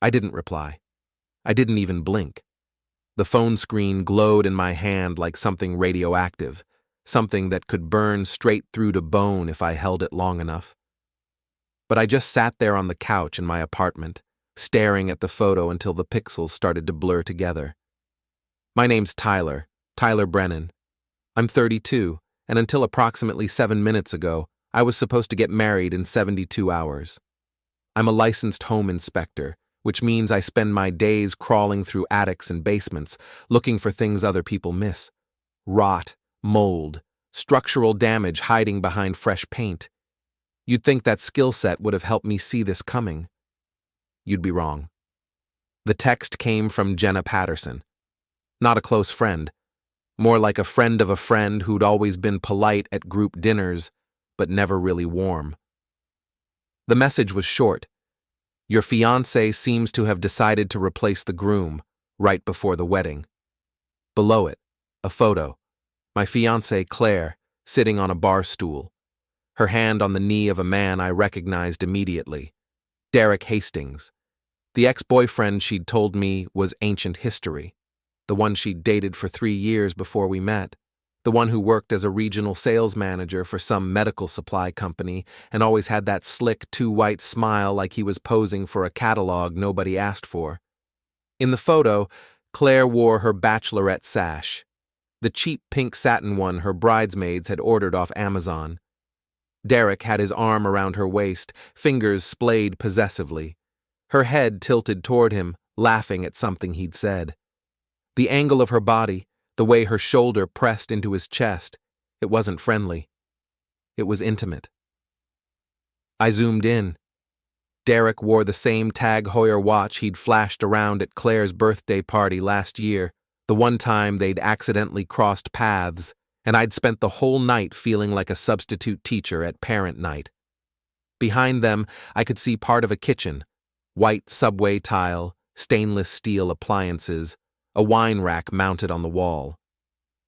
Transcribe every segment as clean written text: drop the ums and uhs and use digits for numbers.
I didn't reply. I didn't even blink. The phone screen glowed in my hand like something radioactive, something that could burn straight through to bone if I held it long enough. But I just sat there on the couch in my apartment, staring at the photo until the pixels started to blur together. My name's Tyler Brennan. I'm 32, and until approximately 7 minutes ago, I was supposed to get married in 72 hours. I'm a licensed home inspector, which means I spend my days crawling through attics and basements, looking for things other people miss. Rot, mold, structural damage hiding behind fresh paint. You'd think that skill set would have helped me see this coming. You'd be wrong. The text came from Jenna Patterson. Not a close friend. More like a friend of a friend who'd always been polite at group dinners, but never really warm. The message was short. Your fiancé seems to have decided to replace the groom right before the wedding. Below it, a photo. My fiancée, Claire, sitting on a bar stool. Her hand on the knee of a man I recognized immediately. Derek Hastings. The ex-boyfriend she'd told me was ancient history. The one she'd dated for 3 years before we met. The one who worked as a regional sales manager for some medical supply company and always had that slick, too-white smile like he was posing for a catalog nobody asked for. In the photo, Claire wore her bachelorette sash, the cheap pink satin one her bridesmaids had ordered off Amazon. Derek had his arm around her waist, fingers splayed possessively. Her head tilted toward him, laughing at something he'd said. The angle of her body, the way her shoulder pressed into his chest, it wasn't friendly. It was intimate. I zoomed in. Derek wore the same Tag Heuer watch he'd flashed around at Claire's birthday party last year, the one time they'd accidentally crossed paths, and I'd spent the whole night feeling like a substitute teacher at parent night. Behind them, I could see part of a kitchen, white subway tile, stainless steel appliances, a wine rack mounted on the wall.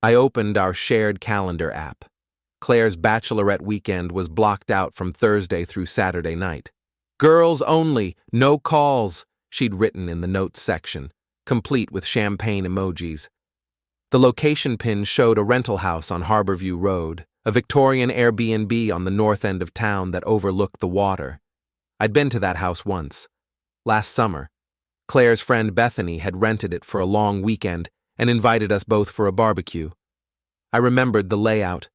I opened our shared calendar app. Claire's bachelorette weekend was blocked out from Thursday through Saturday night. Girls only, no calls, she'd written in the notes section, complete with champagne emojis. The location pin showed a rental house on Harborview Road, a Victorian Airbnb on the north end of town that overlooked the water. I'd been to that house once. Last summer. Claire's friend Bethany had rented it for a long weekend and invited us both for a barbecue. I remembered the layout,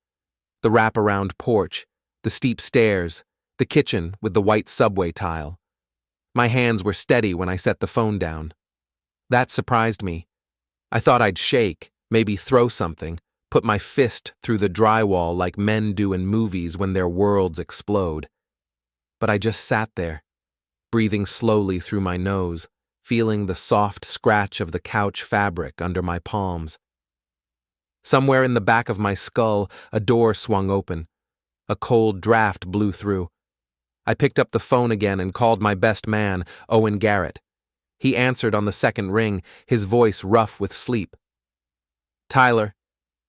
the wraparound porch, the steep stairs, the kitchen with the white subway tile. My hands were steady when I set the phone down. That surprised me. I thought I'd shake, maybe throw something, put my fist through the drywall like men do in movies when their worlds explode. But I just sat there, breathing slowly through my nose, feeling the soft scratch of the couch fabric under my palms. Somewhere in the back of my skull, a door swung open. A cold draft blew through. I picked up the phone again and called my best man, Owen Garrett. He answered on the second ring, his voice rough with sleep. Tyler,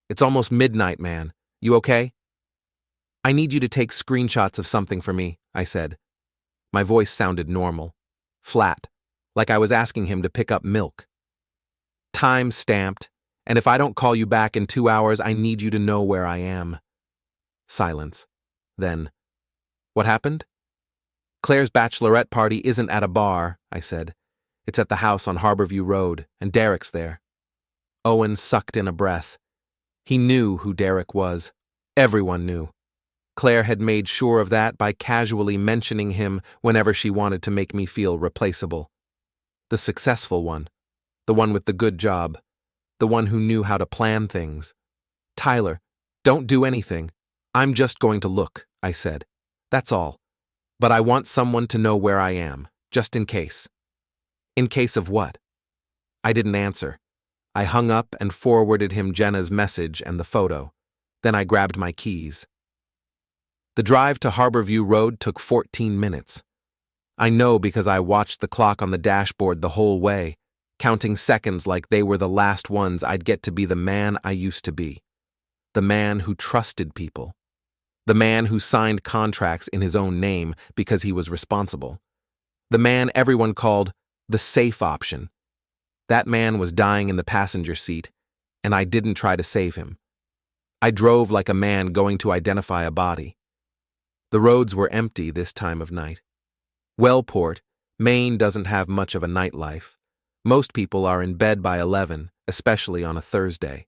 it's almost midnight, man. You okay? I need you to take screenshots of something for me, I said. My voice sounded normal, flat, like I was asking him to pick up milk. Time stamped, and if I don't call you back in 2 hours, I need you to know where I am. Silence. Then, what happened? Claire's bachelorette party isn't at a bar, I said. It's at the house on Harborview Road, and Derek's there. Owen sucked in a breath. He knew who Derek was. Everyone knew. Claire had made sure of that by casually mentioning him whenever she wanted to make me feel replaceable. The successful one. The one with the good job. The one who knew how to plan things. Tyler, don't do anything. I'm just going to look, I said. That's all. But I want someone to know where I am, just in case. In case of what? I didn't answer. I hung up and forwarded him Jenna's message and the photo. Then I grabbed my keys. The drive to Harborview Road took 14 minutes. I know because I watched the clock on the dashboard the whole way, counting seconds like they were the last ones I'd get to be the man I used to be. The man who trusted people. The man who signed contracts in his own name because he was responsible. The man everyone called The safe option. That man was dying in the passenger seat, and I didn't try to save him. I drove like a man going to identify a body. The roads were empty this time of night. Wellport, Maine doesn't have much of a nightlife. Most people are in bed by 11, especially on a Thursday.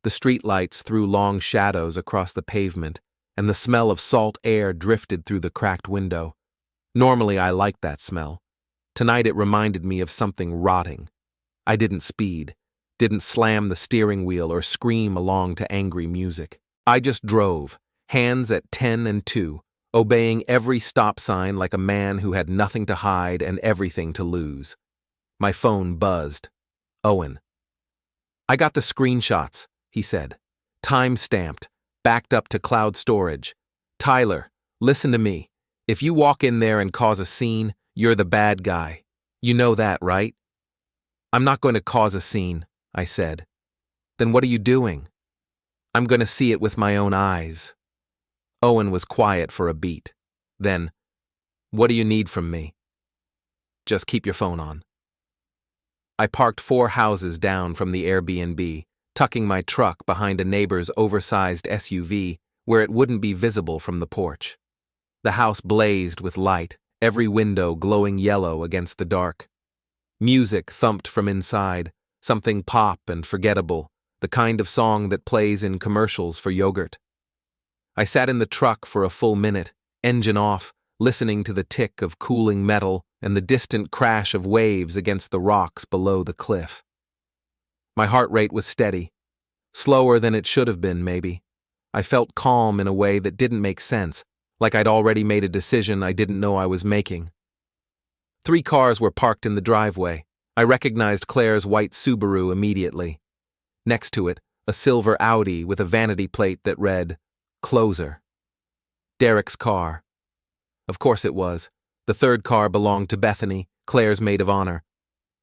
The streetlights threw long shadows across the pavement, and the smell of salt air drifted through the cracked window. Normally I liked that smell. Tonight it reminded me of something rotting. I didn't speed, didn't slam the steering wheel or scream along to angry music. I just drove, hands at 10 and 2, obeying every stop sign like a man who had nothing to hide and everything to lose. My phone buzzed. Owen. "I got the screenshots," he said. "Time-stamped, backed up to cloud storage. Tyler, listen to me. If you walk in there and cause a scene, you're the bad guy. You know that, right?" "I'm not going to cause a scene," I said. "Then what are you doing?" "I'm going to see it with my own eyes." Owen was quiet for a beat. Then, "What do you need from me?" "Just keep your phone on." I parked 4 houses down from the Airbnb, tucking my truck behind a neighbor's oversized SUV where it wouldn't be visible from the porch. The house blazed with light, every window glowing yellow against the dark. Music thumped from inside, something pop and forgettable, the kind of song that plays in commercials for yogurt. I sat in the truck for a full minute, engine off, listening to the tick of cooling metal and the distant crash of waves against the rocks below the cliff. My heart rate was steady, slower than it should have been, maybe. I felt calm in a way that didn't make sense, like I'd already made a decision I didn't know I was making. 3 cars were parked in the driveway. I recognized Claire's white Subaru immediately. Next to it, a silver Audi with a vanity plate that read, "Closer." Derek's car. Of course it was. The 3rd car belonged to Bethany, Claire's maid of honor.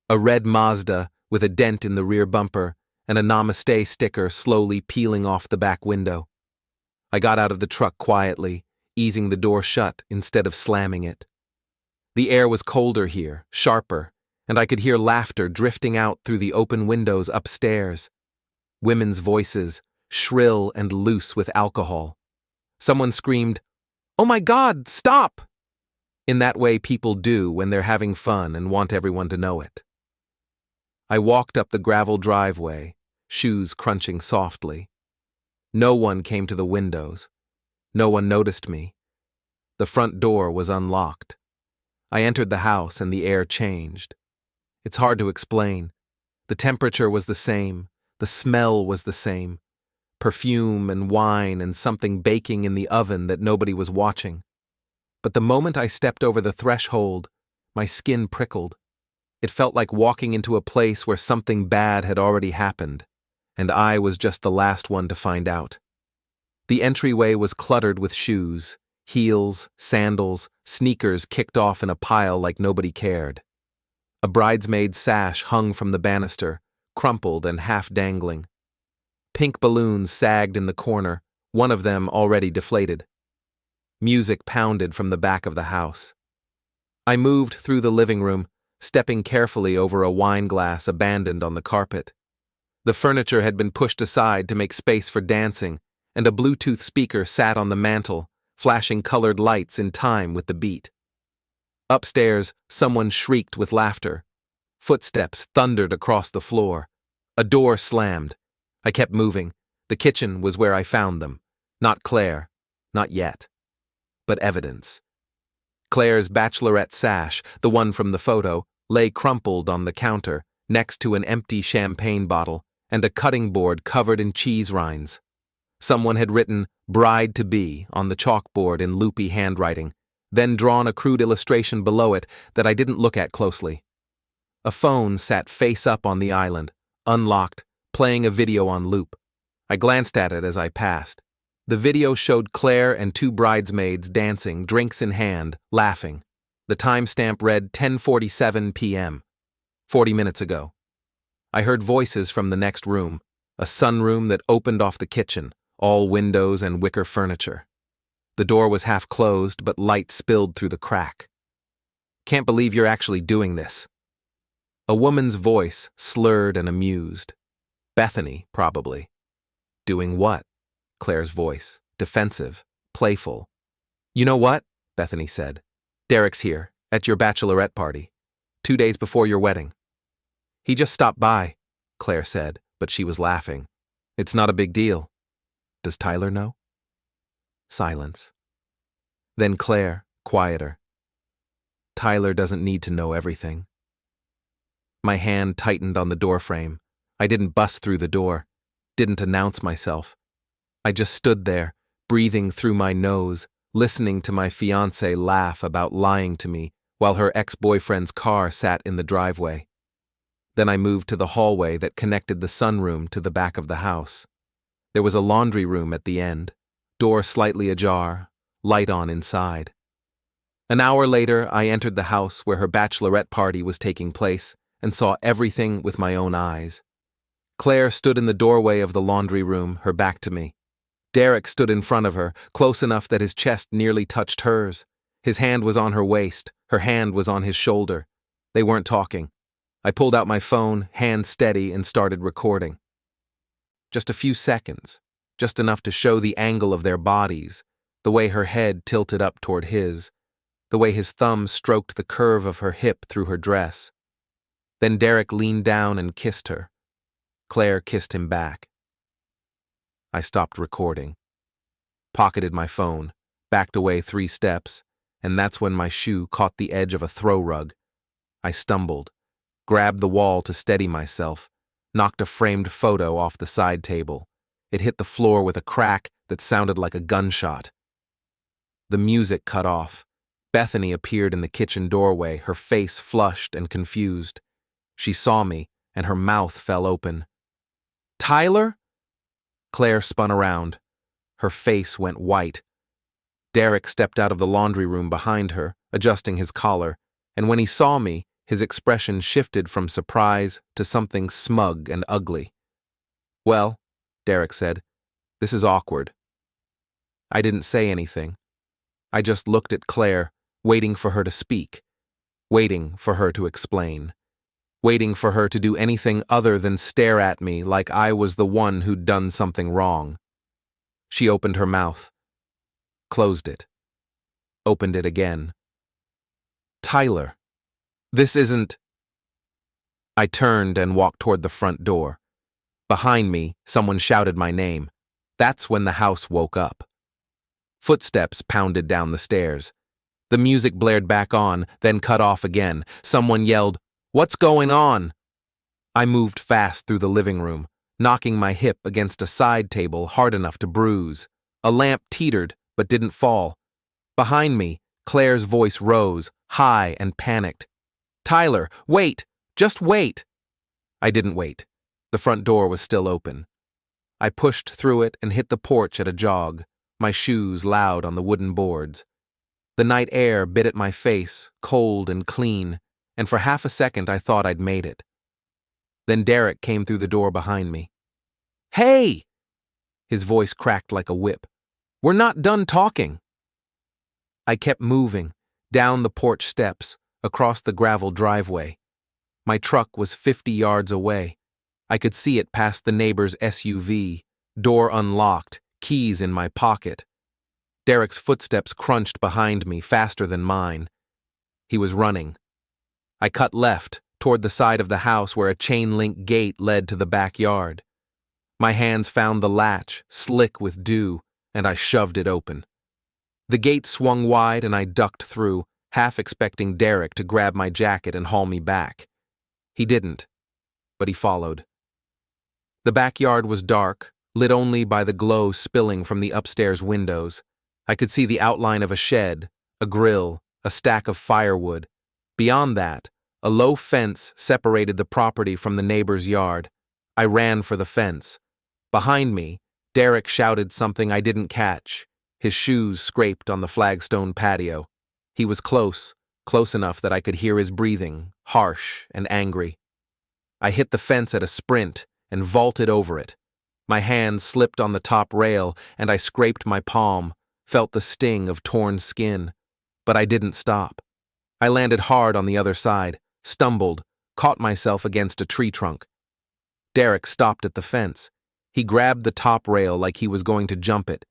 A red Mazda with a dent in the rear bumper and a Namaste sticker slowly peeling off the back window. I got out of the truck quietly, easing the door shut instead of slamming it. The air was colder here, sharper, and I could hear laughter drifting out through the open windows upstairs. Women's voices, shrill and loose with alcohol. Someone screamed, "Oh my God, stop!" in that way people do when they're having fun and want everyone to know it. I walked up the gravel driveway, shoes crunching softly. No one came to the windows. No one noticed me. The front door was unlocked. I entered the house and the air changed. It's hard to explain. The temperature was the same. The smell was the same. Perfume and wine and something baking in the oven that nobody was watching. But the moment I stepped over the threshold, my skin prickled. It felt like walking into a place where something bad had already happened, and I was just the last one to find out. The entryway was cluttered with shoes, heels, sandals, sneakers kicked off in a pile like nobody cared. A bridesmaid's sash hung from the banister, crumpled and half dangling. Pink balloons sagged in the corner, one of them already deflated. Music pounded from the back of the house. I moved through the living room, stepping carefully over a wine glass abandoned on the carpet. The furniture had been pushed aside to make space for dancing, and a Bluetooth speaker sat on the mantel, flashing colored lights in time with the beat. Upstairs, someone shrieked with laughter. Footsteps thundered across the floor. A door slammed. I kept moving. The kitchen was where I found them. Not Claire. Not yet. But evidence. Claire's bachelorette sash, the one from the photo, lay crumpled on the counter, next to an empty champagne bottle and a cutting board covered in cheese rinds. Someone had written "bride-to-be" on the chalkboard in loopy handwriting, then drawn a crude illustration below it that I didn't look at closely. A phone sat face up on the island, unlocked, playing a video on loop. I glanced at it as I passed. The video showed Claire and 2 bridesmaids dancing, drinks in hand, laughing. The timestamp read 10:47 p.m., 40 minutes ago. I heard voices from the next room, a sunroom that opened off the kitchen, all windows and wicker furniture. The door was half closed, but light spilled through the crack. "Can't believe you're actually doing this," A woman's voice, slurred and amused. Bethany, probably. Doing what? Claire's voice, defensive, playful. You know what? Bethany said. Derek's here, at your bachelorette party. 2 days before your wedding. He just stopped by, Claire said, but she was laughing. It's not a big deal. Does Tyler know? Silence. Then Claire, quieter. Tyler doesn't need to know everything. My hand tightened on the doorframe. I didn't bust through the door, didn't announce myself. I just stood there, breathing through my nose, listening to my fiancée laugh about lying to me while her ex-boyfriend's car sat in the driveway. Then I moved to the hallway that connected the sunroom to the back of the house. There was a laundry room at the end, door slightly ajar, light on inside. An hour later, I entered the house where her bachelorette party was taking place and saw everything with my own eyes. Claire stood in the doorway of the laundry room, her back to me. Derek stood in front of her, close enough that his chest nearly touched hers. His hand was on her waist, her hand was on his shoulder. They weren't talking. I pulled out my phone, hand steady, and started recording. Just a few seconds, just enough to show the angle of their bodies, the way her head tilted up toward his, the way his thumb stroked the curve of her hip through her dress. Then Derek leaned down and kissed her. Claire kissed him back. I stopped recording, pocketed my phone, backed away 3 steps, and that's when my shoe caught the edge of a throw rug. I stumbled, grabbed the wall to steady myself, knocked a framed photo off the side table. It hit the floor with a crack that sounded like a gunshot. The music cut off. Bethany appeared in the kitchen doorway, her face flushed and confused. She saw me, and her mouth fell open. Tyler? Claire spun around. Her face went white. Derek stepped out of the laundry room behind her, adjusting his collar, and when he saw me, his expression shifted from surprise to something smug and ugly. Well, Derek said, this is awkward. I didn't say anything. I just looked at Claire, waiting for her to speak, waiting for her to explain, waiting for her to do anything other than stare at me like I was the one who'd done something wrong. She opened her mouth, closed it, opened it again. Tyler, this isn't... I turned and walked toward the front door. Behind me, someone shouted my name. That's when the house woke up. Footsteps pounded down the stairs. The music blared back on, then cut off again. Someone yelled, "What's going on?" I moved fast through the living room, knocking my hip against a side table hard enough to bruise. A lamp teetered, but didn't fall. Behind me, Claire's voice rose, high and panicked. "Tyler, wait! Just wait!" I didn't wait. The front door was still open. I pushed through it and hit the porch at a jog, my shoes loud on the wooden boards. The night air bit at my face, cold and clean, and for half a second I thought I'd made it. Then Derek came through the door behind me. "Hey!" His voice cracked like a whip. "We're not done talking." I kept moving, down the porch steps, across the gravel driveway. My truck was 50 yards away. I could see it past the neighbor's SUV, door unlocked, keys in my pocket. Derek's footsteps crunched behind me faster than mine. He was running. I cut left, toward the side of the house where a chain-link gate led to the backyard. My hands found the latch, slick with dew, and I shoved it open. The gate swung wide and I ducked through, half expecting Derek to grab my jacket and haul me back. He didn't, but he followed. The backyard was dark, lit only by the glow spilling from the upstairs windows. I could see the outline of a shed, a grill, a stack of firewood. Beyond that, a low fence separated the property from the neighbor's yard. I ran for the fence. Behind me, Derek shouted something I didn't catch. His shoes scraped on the flagstone patio. He was close enough that I could hear his breathing, harsh and angry. I hit the fence at a sprint and vaulted over it. My hand slipped on the top rail and I scraped my palm, felt the sting of torn skin. But I didn't stop. I landed hard on the other side, stumbled, caught myself against a tree trunk. Derek stopped at the fence. He grabbed the top rail like he was going to jump it,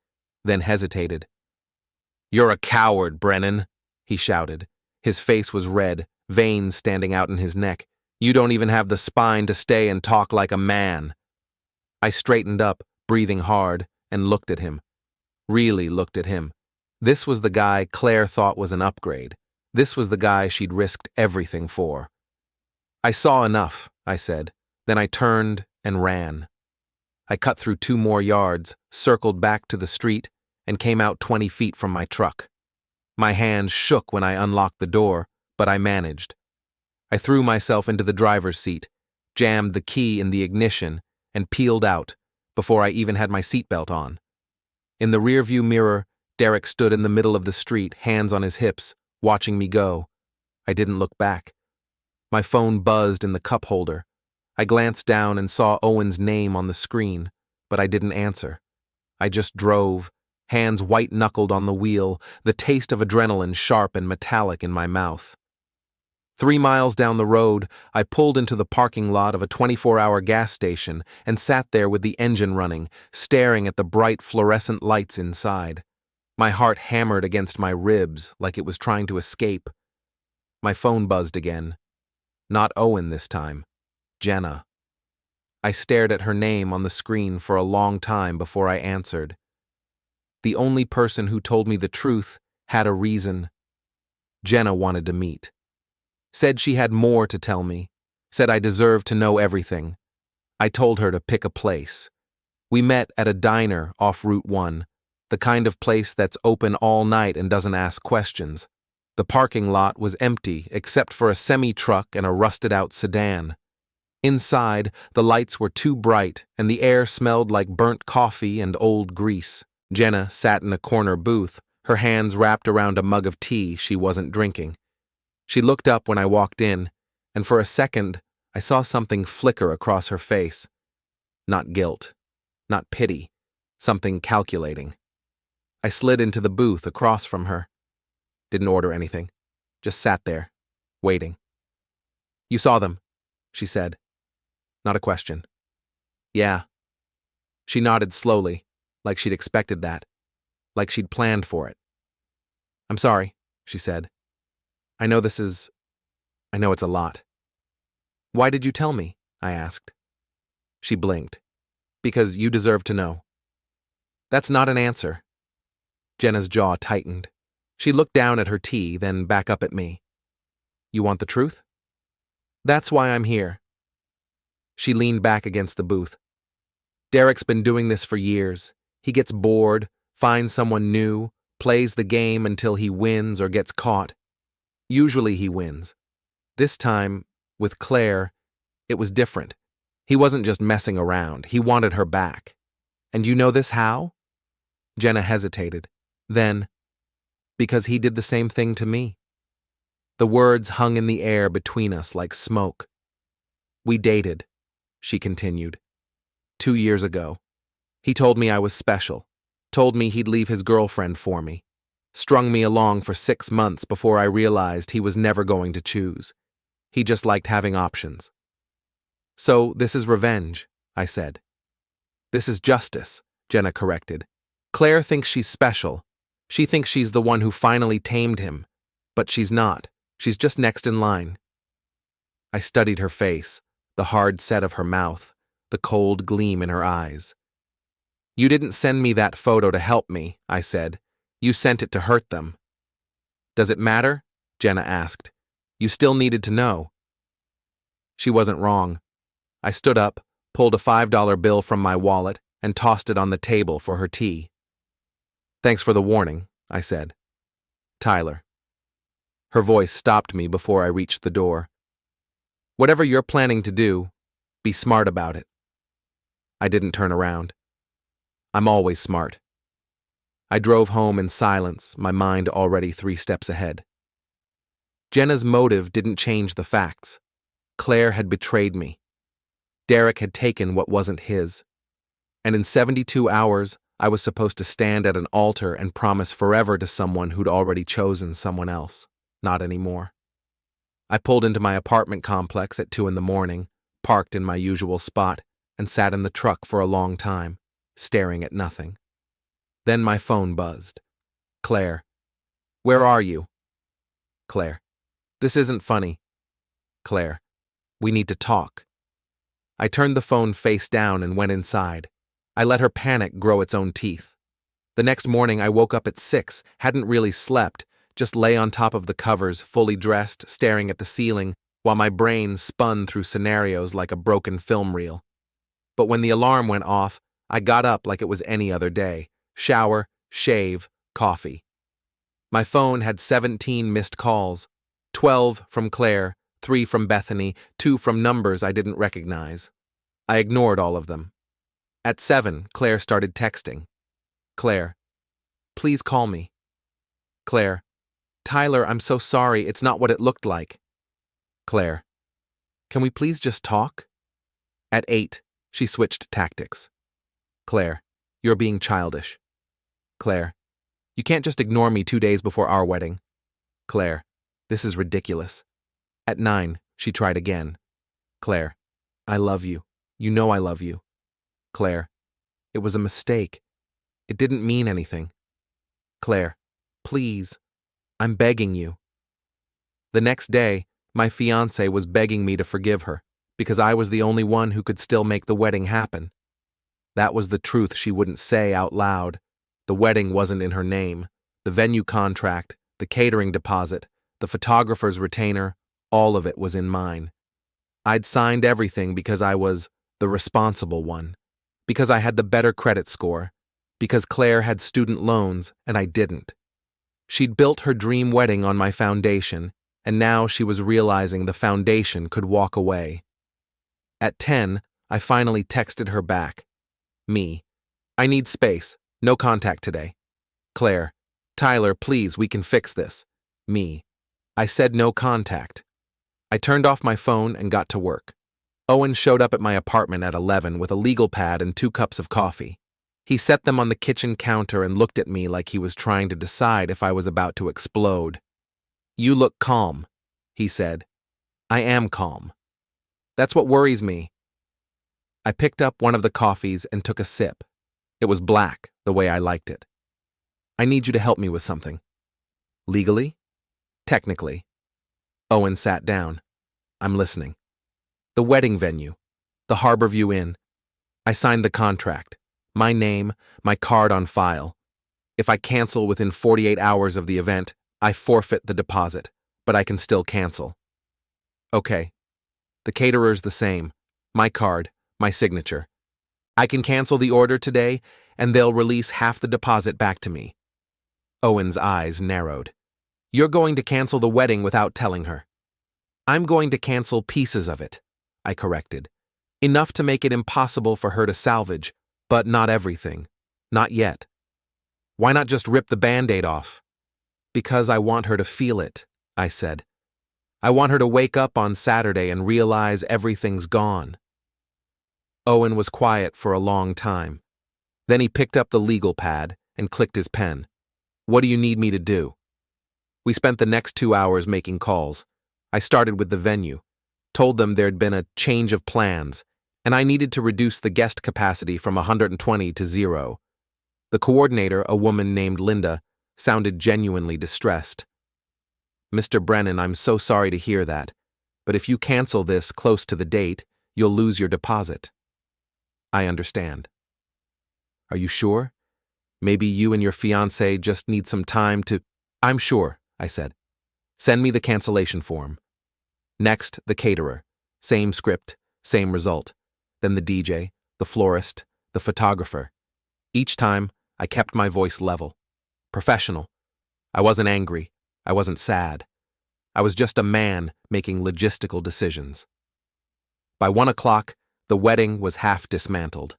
then hesitated. "You're a coward, Brennan," he shouted. His face was red, veins standing out in his neck. "You don't even have the spine to stay and talk like a man." I straightened up, breathing hard, and looked at him. Really looked at him. This was the guy Claire thought was an upgrade. This was the guy she'd risked everything for. "I saw enough," I said. Then I turned and ran. I cut through 2 more yards, circled back to the street, and came out 20 feet from my truck. My hands shook when I unlocked the door, but I managed. I threw myself into the driver's seat, jammed the key in the ignition, and peeled out before I even had my seatbelt on. In the rearview mirror, Derek stood in the middle of the street, hands on his hips, watching me go. I didn't look back. My phone buzzed in the cup holder. I glanced down and saw Owen's name on the screen, but I didn't answer. I just drove, hands white-knuckled on the wheel, the taste of adrenaline sharp and metallic in my mouth. 3 miles down the road, I pulled into the parking lot of a 24-hour gas station and sat there with the engine running, staring at the bright fluorescent lights inside. My heart hammered against my ribs like it was trying to escape. My phone buzzed again. Not Owen this time. Jenna. I stared at her name on the screen for a long time before I answered. The only person who told me the truth had a reason. Jenna wanted to meet. Said she had more to tell me. Said I deserved to know everything. I told her to pick a place. We met at a diner off Route 1, the kind of place that's open all night and doesn't ask questions. The parking lot was empty except for a semi-truck and a rusted-out sedan. Inside, the lights were too bright and the air smelled like burnt coffee and old grease. Jenna sat in a corner booth, her hands wrapped around a mug of tea she wasn't drinking. She looked up when I walked in, and for a second, I saw something flicker across her face. Not guilt, not pity, something calculating. I slid into the booth across from her. Didn't order anything, just sat there, waiting. "You saw them," she said. Not a question. "Yeah." She nodded slowly, like she'd expected that, like she'd planned for it. "I'm sorry," she said. I know it's a lot." "Why did you tell me?" I asked. She blinked. "Because you deserve to know." "That's not an answer." Jenna's jaw tightened. She looked down at her tea, then back up at me. "You want the truth?" "That's why I'm here." She leaned back against the booth. "Derek's been doing this for years. He gets bored, finds someone new, plays the game until he wins or gets caught. Usually he wins. This time, with Claire, it was different. He wasn't just messing around. He wanted her back. And you know this how?" Jenna hesitated. Then, "Because he did the same thing to me." The words hung in the air between us like smoke. "We dated," she continued. 2 years ago. He told me I was special. Told me he'd leave his girlfriend for me. Strung me along for 6 months before I realized he was never going to choose. He just liked having options. "So this is revenge," I said. "This is justice," Jenna corrected. "Claire thinks she's special. She thinks she's the one who finally tamed him. But she's not. She's just next in line." I studied her face, the hard set of her mouth, the cold gleam in her eyes. "You didn't send me that photo to help me," I said. "You sent it to hurt them." "Does it matter?" Jenna asked. "You still needed to know." She wasn't wrong. I stood up, pulled a $5 bill from my wallet, and tossed it on the table for her tea. "Thanks for the warning," I said. "Tyler." Her voice stopped me before I reached the door. "Whatever you're planning to do, be smart about it." I didn't turn around. I'm always smart. I drove home in silence, my mind already 3 steps ahead. Jenna's motive didn't change the facts. Claire had betrayed me. Derek had taken what wasn't his. And in 72 hours, I was supposed to stand at an altar and promise forever to someone who'd already chosen someone else. Not anymore. I pulled into my apartment complex at 2 in the morning, parked in my usual spot, and sat in the truck for a long time, staring at nothing. Then my phone buzzed. Claire. Where are you? Claire. This isn't funny. Claire. We need to talk. I turned the phone face down and went inside. I let her panic grow its own teeth. The next morning I woke up at 6, hadn't really slept, just lay on top of the covers, fully dressed, staring at the ceiling, while my brain spun through scenarios like a broken film reel. But when the alarm went off, I got up like it was any other day. Shower, shave, coffee. My phone had 17 missed calls, 12 from Claire, 3 from Bethany, 2 from numbers I didn't recognize. I ignored all of them. At 7, Claire started texting. Claire. Please call me. Claire. Tyler, I'm so sorry, it's not what it looked like. Claire. Can we please just talk? At 8, she switched tactics. Claire. You're being childish. Claire. You can't just ignore me 2 days before our wedding. Claire. This is ridiculous. At 9, she tried again. Claire. I love you. You know I love you. Claire. It was a mistake. It didn't mean anything. Claire. Please. I'm begging you. The next day, my fiancée was begging me to forgive her, because I was the only one who could still make the wedding happen. That was the truth she wouldn't say out loud. The wedding wasn't in her name. The venue contract, the catering deposit, the photographer's retainer, all of it was in mine. I'd signed everything because I was the responsible one, because I had the better credit score, because Claire had student loans and I didn't. She'd built her dream wedding on my foundation, and now she was realizing the foundation could walk away. At 10, I finally texted her back. Me. I need space. No contact today. Claire. Tyler, please, we can fix this. Me. I said no contact. I turned off my phone and got to work. Owen showed up at my apartment at 11 with a legal pad and 2 cups of coffee. He set them on the kitchen counter and looked at me like he was trying to decide if I was about to explode. You look calm, he said. I am calm. That's what worries me. I picked up one of the coffees and took a sip. It was black, the way I liked it. I need you to help me with something. Legally? Technically. Owen sat down. I'm listening. The wedding venue. The Harborview Inn. I signed the contract. My name, my card on file. If I cancel within 48 hours of the event, I forfeit the deposit, but I can still cancel. Okay. The caterer's the same. My card, my signature. I can cancel the order today, and they'll release half the deposit back to me. Owen's eyes narrowed. You're going to cancel the wedding without telling her. I'm going to cancel pieces of it, I corrected. Enough to make it impossible for her to salvage, but not everything. Not yet. Why not just rip the Band-Aid off? Because I want her to feel it, I said. I want her to wake up on Saturday and realize everything's gone. Owen was quiet for a long time. Then he picked up the legal pad and clicked his pen. What do you need me to do? We spent the next 2 hours making calls. I started with the venue, told them there'd been a change of plans, and I needed to reduce the guest capacity from 120 to 0. The coordinator, a woman named Linda, sounded genuinely distressed. Mr. Brennan, I'm so sorry to hear that, but if you cancel this close to the date, you'll lose your deposit. I understand. Are you sure? Maybe you and your fiancé just need some time to... I'm sure, I said. Send me the cancellation form. Next, the caterer. Same script, same result. Then the DJ, the florist, the photographer. Each time, I kept my voice level. Professional. I wasn't angry. I wasn't sad. I was just a man making logistical decisions. By 1 o'clock, the wedding was half dismantled.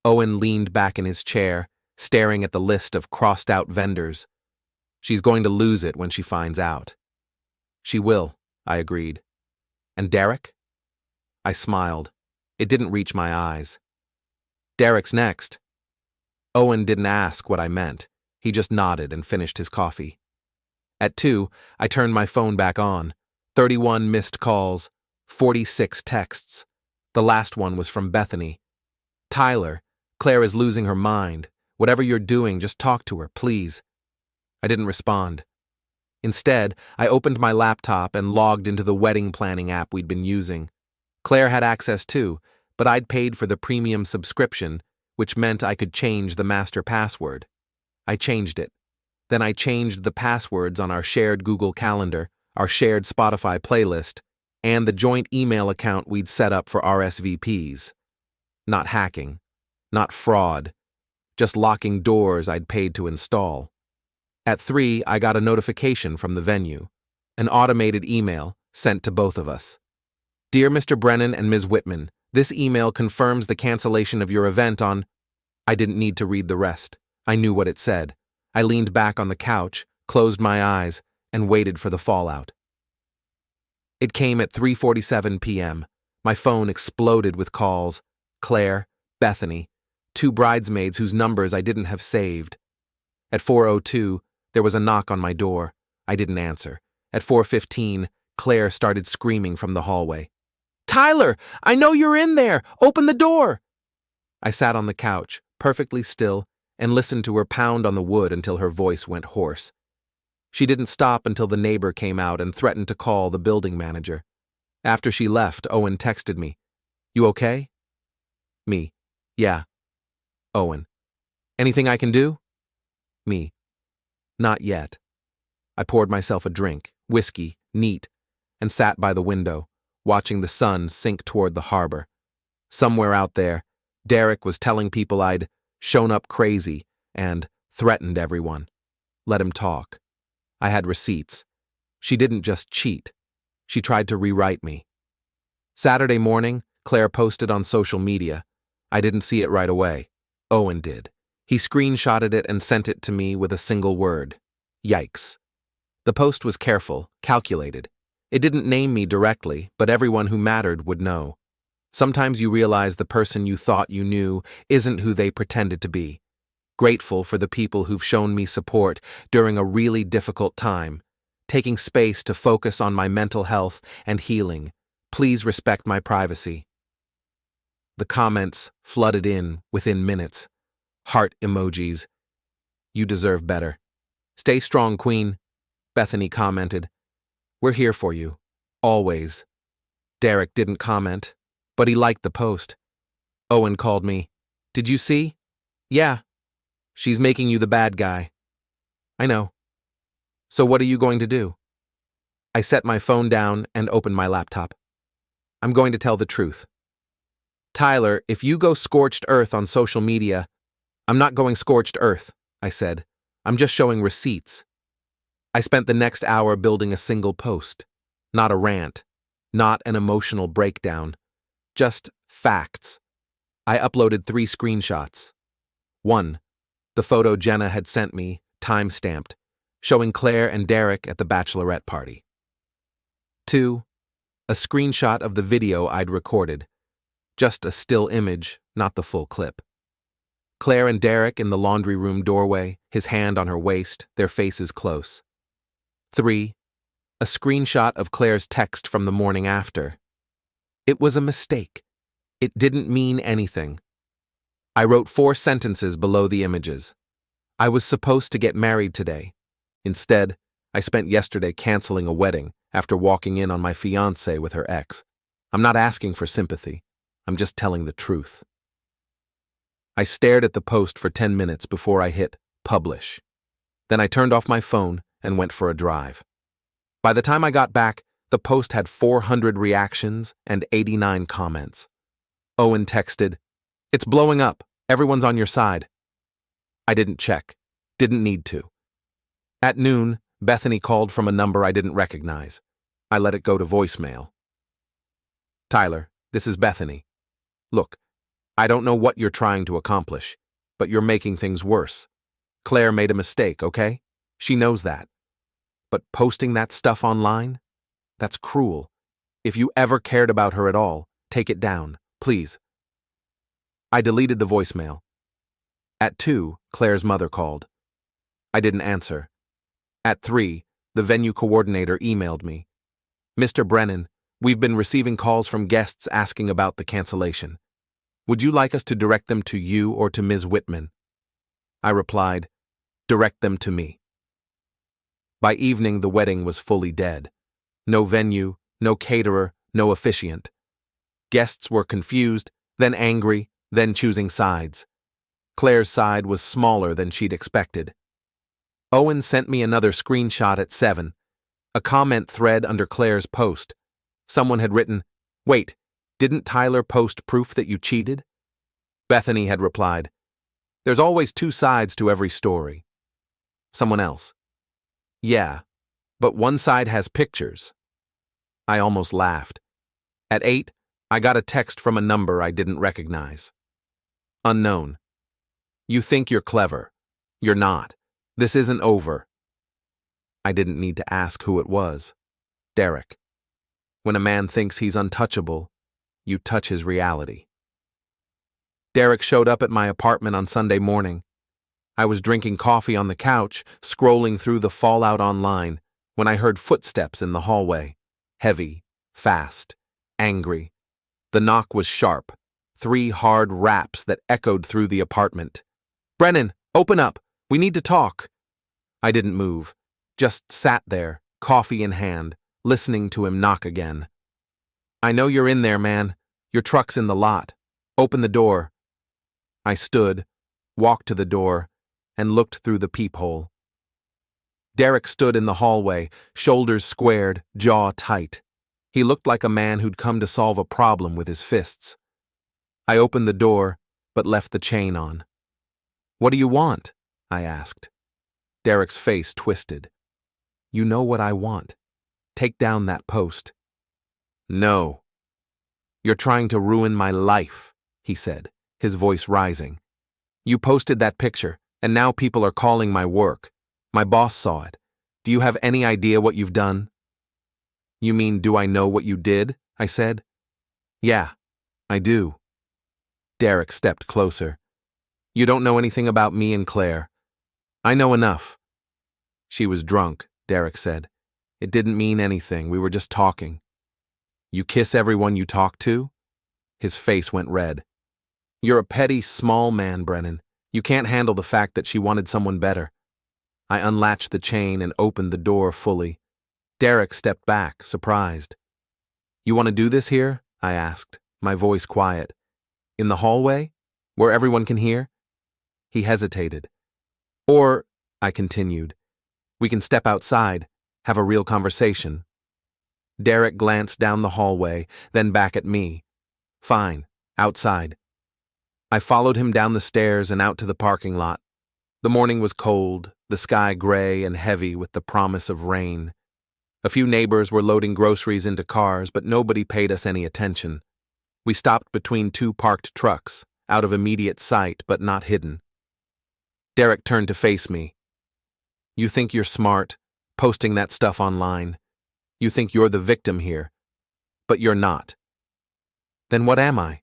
Owen leaned back in his chair, staring at the list of crossed-out vendors. She's going to lose it when she finds out. She will, I agreed. And Derek? I smiled. It didn't reach my eyes. Derek's next. Owen didn't ask what I meant. He just nodded and finished his coffee. At 2, I turned my phone back on. 31 missed calls, 46 texts. The last one was from Bethany. Tyler, Claire is losing her mind. Whatever you're doing, just talk to her, please. I didn't respond. Instead, I opened my laptop and logged into the wedding planning app we'd been using. Claire had access too, but I'd paid for the premium subscription, which meant I could change the master password. I changed it. Then I changed the passwords on our shared Google Calendar, our shared Spotify playlist, and the joint email account we'd set up for RSVPs. Not hacking, not fraud, just locking doors I'd paid to install. At 3, I got a notification from the venue, an automated email sent to both of us. Dear Mr. Brennan and Ms. Whitman, this email confirms the cancellation of your event on... I didn't need to read the rest. I knew what it said. I leaned back on the couch, closed my eyes, and waited for the fallout. It came at 3:47 p.m. My phone exploded with calls. Claire, Bethany, 2 bridesmaids whose numbers I didn't have saved. At 4:02, there was a knock on my door. I didn't answer. At 4:15, Claire started screaming from the hallway. Tyler, I know you're in there! Open the door! I sat on the couch, perfectly still, and listened to her pound on the wood until her voice went hoarse. She didn't stop until the neighbor came out and threatened to call the building manager. After she left, Owen texted me. You okay? Me. Yeah. Owen. Anything I can do? Me. Not yet. I poured myself a drink, whiskey, neat, and sat by the window, watching the sun sink toward the harbor. Somewhere out there, Derek was telling people I'd shown up crazy and threatened everyone. Let him talk. I had receipts. She didn't just cheat. She tried to rewrite me. Saturday morning, Claire posted on social media. I didn't see it right away. Owen did. He screenshotted it and sent it to me with a single word. Yikes. The post was careful, calculated. It didn't name me directly, but everyone who mattered would know. Sometimes you realize the person you thought you knew isn't who they pretended to be. Grateful for the people who've shown me support during a really difficult time, taking space to focus on my mental health and healing. Please respect my privacy. The comments flooded in within minutes. Heart emojis. You deserve better. Stay strong, Queen, Bethany commented. We're here for you. Always. Derek didn't comment, but he liked the post. Owen called me. Did you see? Yeah. She's making you the bad guy. I know. So what are you going to do? I set my phone down and opened my laptop. I'm going to tell the truth. Tyler, if you go scorched earth on social media, I'm not going scorched earth, I said. I'm just showing receipts. I spent the next hour building a single post. Not a rant. Not an emotional breakdown. Just facts. I uploaded 3 screenshots. 1. The photo Jenna had sent me, time-stamped, showing Claire and Derek at the bachelorette party. 2. A screenshot of the video I'd recorded. Just a still image, not the full clip. Claire and Derek in the laundry room doorway, his hand on her waist, their faces close. 3. A screenshot of Claire's text from the morning after. It was a mistake. It didn't mean anything. I wrote 4 sentences below the images. I was supposed to get married today. Instead, I spent yesterday canceling a wedding after walking in on my fiancée with her ex. I'm not asking for sympathy. I'm just telling the truth. I stared at the post for 10 minutes before I hit publish. Then I turned off my phone and went for a drive. By the time I got back, the post had 400 reactions and 89 comments. Owen texted, "It's blowing up. Everyone's on your side." I didn't check. Didn't need to. At noon, Bethany called from a number I didn't recognize. I let it go to voicemail. Tyler, this is Bethany. Look, I don't know what you're trying to accomplish, but you're making things worse. Claire made a mistake, okay? She knows that. But posting that stuff online? That's cruel. If you ever cared about her at all, take it down, please. I deleted the voicemail. At 2, Claire's mother called. I didn't answer. At 3, the venue coordinator emailed me. Mr. Brennan, we've been receiving calls from guests asking about the cancellation. Would you like us to direct them to you or to Ms. Whitman? I replied, direct them to me. By evening, the wedding was fully dead. No venue, no caterer, no officiant. Guests were confused, then angry, then choosing sides. Claire's side was smaller than she'd expected. Owen sent me another screenshot at 7, a comment thread under Claire's post. Someone had written, "Wait, didn't Tyler post proof that you cheated?" Bethany had replied, "There's always two sides to every story." Someone else, "Yeah, but one side has pictures." I almost laughed. At 8, I got a text from a number I didn't recognize. Unknown. "You think you're clever. You're not. This isn't over." I didn't need to ask who it was. Derek. When a man thinks he's untouchable, you touch his reality. Derek showed up at my apartment on Sunday morning. I was drinking coffee on the couch, scrolling through the fallout online, when I heard footsteps in the hallway. Heavy, fast, angry. The knock was sharp, 3 hard raps that echoed through the apartment. "Brennan, open up! We need to talk!" I didn't move, just sat there, coffee in hand, listening to him knock again. "I know you're in there, man. Your truck's in the lot. Open the door." I stood, walked to the door, and looked through the peephole. Derek stood in the hallway, shoulders squared, jaw tight. He looked like a man who'd come to solve a problem with his fists. I opened the door, but left the chain on. "What do you want?" I asked. Derek's face twisted. "You know what I want. Take down that post." "No." "You're trying to ruin my life," he said, his voice rising. "You posted that picture, and now people are calling my work. My boss saw it. Do you have any idea what you've done?" "You mean, do I know what you did?" I said. "Yeah, I do." Derek stepped closer. "You don't know anything about me and Claire." "I know enough." "She was drunk," Derek said. "It didn't mean anything. We were just talking." "You kiss everyone you talk to?" His face went red. "You're a petty, small man, Brennan. You can't handle the fact that she wanted someone better." I unlatched the chain and opened the door fully. Derek stepped back, surprised. "You want to do this here?" I asked, my voice quiet. "In the hallway? Where everyone can hear?" He hesitated. "Or," I continued, "we can step outside, have a real conversation." Derek glanced down the hallway, then back at me. "Fine, outside." I followed him down the stairs and out to the parking lot. The morning was cold, the sky gray and heavy with the promise of rain. A few neighbors were loading groceries into cars, but nobody paid us any attention. We stopped between 2 parked trucks, out of immediate sight but not hidden. Derek turned to face me. "You think you're smart, posting that stuff online. You think you're the victim here, but you're not." "Then what am I?"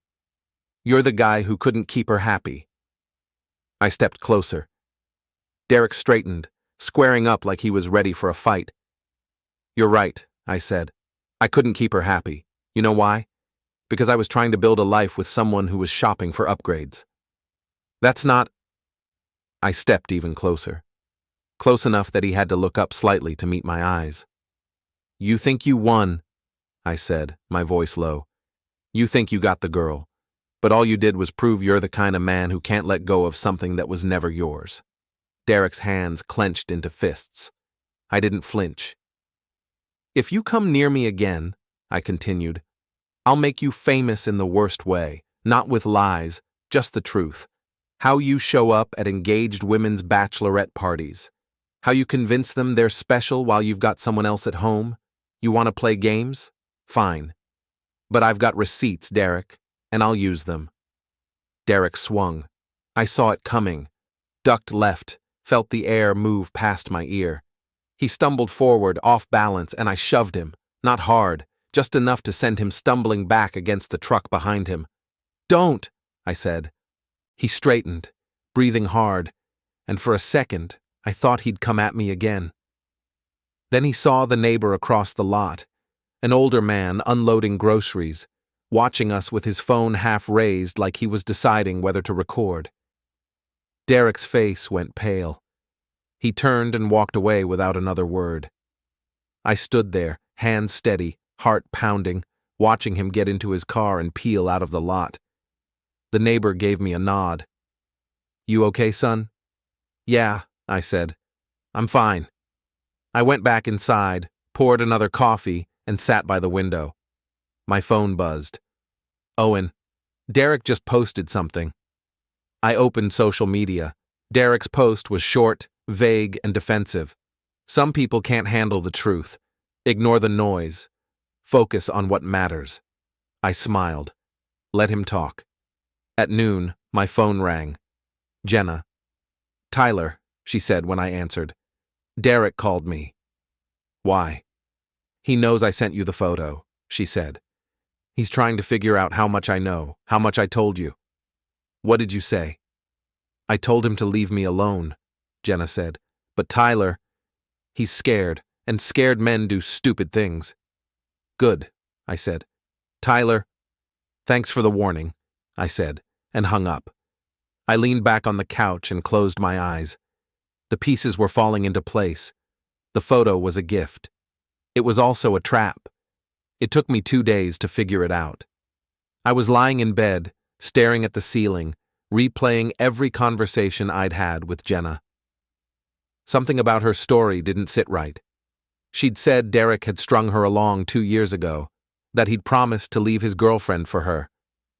"You're the guy who couldn't keep her happy." I stepped closer. Derek straightened, squaring up like he was ready for a fight. "You're right," I said. "I couldn't keep her happy. You know why? Because I was trying to build a life with someone who was shopping for upgrades." "That's not—" I stepped even closer. Close enough that he had to look up slightly to meet my eyes. "You think you won," I said, my voice low. "You think you got the girl, but all you did was prove you're the kind of man who can't let go of something that was never yours." Derek's hands clenched into fists. I didn't flinch. "If you come near me again," I continued, "I'll make you famous in the worst way, not with lies, just the truth. How you show up at engaged women's bachelorette parties. How you convince them they're special while you've got someone else at home. You want to play games? Fine. But I've got receipts, Derek, and I'll use them." Derek swung. I saw it coming. Ducked left, felt the air move past my ear. He stumbled forward, off balance, and I shoved him. Not hard, just enough to send him stumbling back against the truck behind him. "Don't," I said. He straightened, breathing hard, and for a second, I thought he'd come at me again. Then he saw the neighbor across the lot, An older man unloading groceries, watching us with his phone half raised like he was deciding whether to record. Derek's face went pale. He turned and walked away without another word. I stood there, hands steady, heart pounding, watching him get into his car and peel out of the lot. The neighbor gave me a nod. "You okay, son?" "Yeah," I said. "I'm fine." I went back inside, poured another coffee, and sat by the window. My phone buzzed. "Owen, Derek just posted something." I opened social media. Derek's post was short, vague, and defensive. Some people can't handle the truth. Ignore the noise. Focus on what matters. I smiled. Let him talk. At noon, my phone rang. Jenna. "Tyler," she said when I answered. "Derek called me." "Why?" "He knows I sent you the photo," she said. "He's trying to figure out how much I know, how much I told you." "What did you say?" "I told him to leave me alone," Jenna said. "But Tyler, he's scared, and scared men do stupid things." "Good," I said. "Tyler, thanks for the warning," I said, and hung up. I leaned back on the couch and closed my eyes. The pieces were falling into place. The photo was a gift. It was also a trap. It took me 2 days to figure it out. I was lying in bed, staring at the ceiling, replaying every conversation I'd had with Jenna. Something about her story didn't sit right. She'd said Derek had strung her along 2 years ago, that he'd promised to leave his girlfriend for her,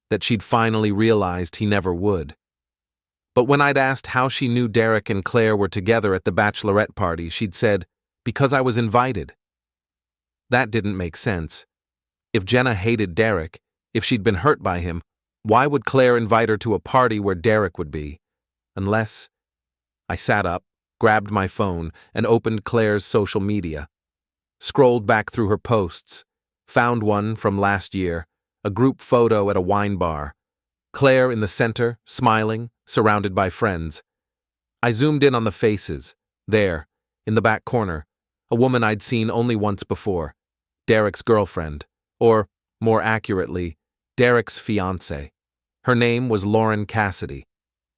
that she'd finally realized he never would. But when I'd asked how she knew Derek and Claire were together at the bachelorette party, she'd said, "Because I was invited." That didn't make sense. If Jenna hated Derek, if she'd been hurt by him, why would Claire invite her to a party where Derek would be? Unless... I sat up, grabbed my phone, and opened Claire's social media. Scrolled back through her posts. Found one from last year, a group photo at a wine bar. Claire in the center, smiling, surrounded by friends. I zoomed in on the faces. There, in the back corner, a woman I'd seen only once before. Derek's girlfriend, or, more accurately, Derek's fiancée. Her name was Lauren Cassidy.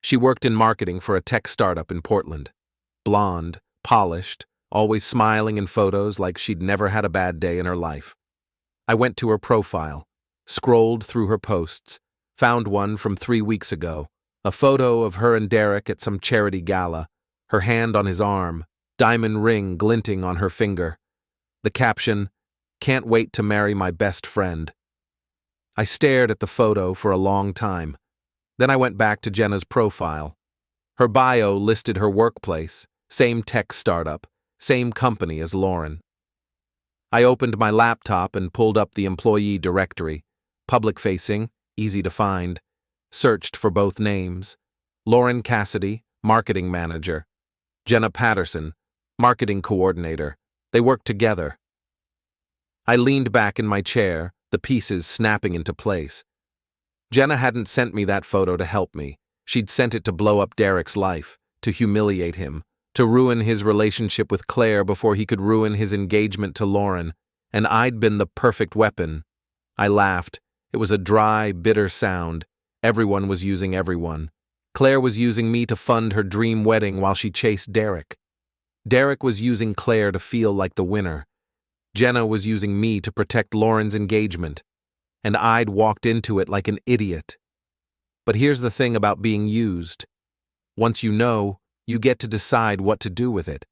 She worked in marketing for a tech startup in Portland. Blonde, polished, always smiling in photos like she'd never had a bad day in her life. I went to her profile, scrolled through her posts, found one from 3 weeks ago, a photo of her and Derek at some charity gala, her hand on his arm, diamond ring glinting on her finger. The caption, "Can't wait to marry my best friend." I stared at the photo for a long time. Then I went back to Jenna's profile. Her bio listed her workplace, same tech startup, same company as Lauren. I opened my laptop and pulled up the employee directory, public-facing, easy to find, searched for both names. Lauren Cassidy, marketing manager. Jenna Patterson, marketing coordinator. They worked together. I leaned back in my chair, the pieces snapping into place. Jenna hadn't sent me that photo to help me. She'd sent it to blow up Derek's life, to humiliate him, to ruin his relationship with Claire before he could ruin his engagement to Lauren, and I'd been the perfect weapon. I laughed. It was a dry, bitter sound. Everyone was using everyone. Claire was using me to fund her dream wedding while she chased Derek. Derek was using Claire to feel like the winner. Jenna was using me to protect Lauren's engagement, and I'd walked into it like an idiot. But here's the thing about being used. Once you know, you get to decide what to do with it.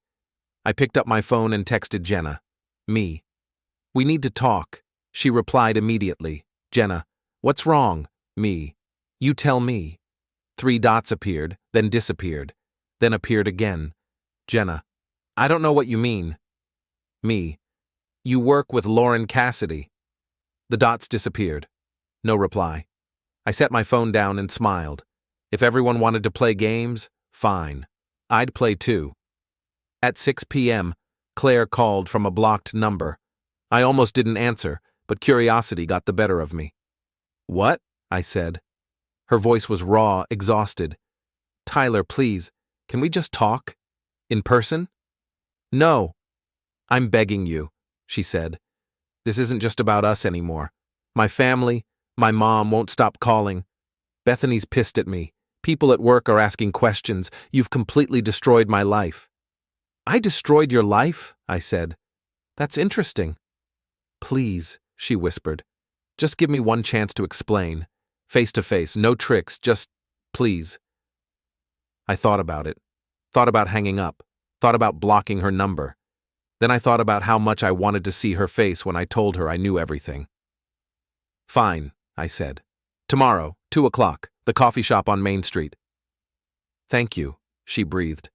I picked up my phone and texted Jenna. Me. "We need to talk." She replied immediately. Jenna. "What's wrong?" Me. "You tell me." 3 dots appeared, then disappeared, then appeared again. Jenna. "I don't know what you mean." Me. "You work with Lauren Cassidy." The dots disappeared. No reply. I set my phone down and smiled. If everyone wanted to play games, fine. I'd play too. At 6 p.m., Claire called from a blocked number. I almost didn't answer, but curiosity got the better of me. "What?" I said. Her voice was raw, exhausted. "Tyler, please, can we just talk? In person?" "No." "I'm begging you," she said. This isn't just about us anymore. My family, my mom won't stop calling. Bethany's pissed at me. People at work are asking questions. You've completely destroyed my life. I destroyed your life? I said. That's interesting. Please, she whispered. Just give me one chance to explain. Face to face, no tricks, just please. I thought about it. Thought about hanging up. Thought about blocking her number. Then I thought about how much I wanted to see her face when I told her I knew everything. Fine, I said. Tomorrow, 2 o'clock, the coffee shop on Main Street. Thank you, she breathed.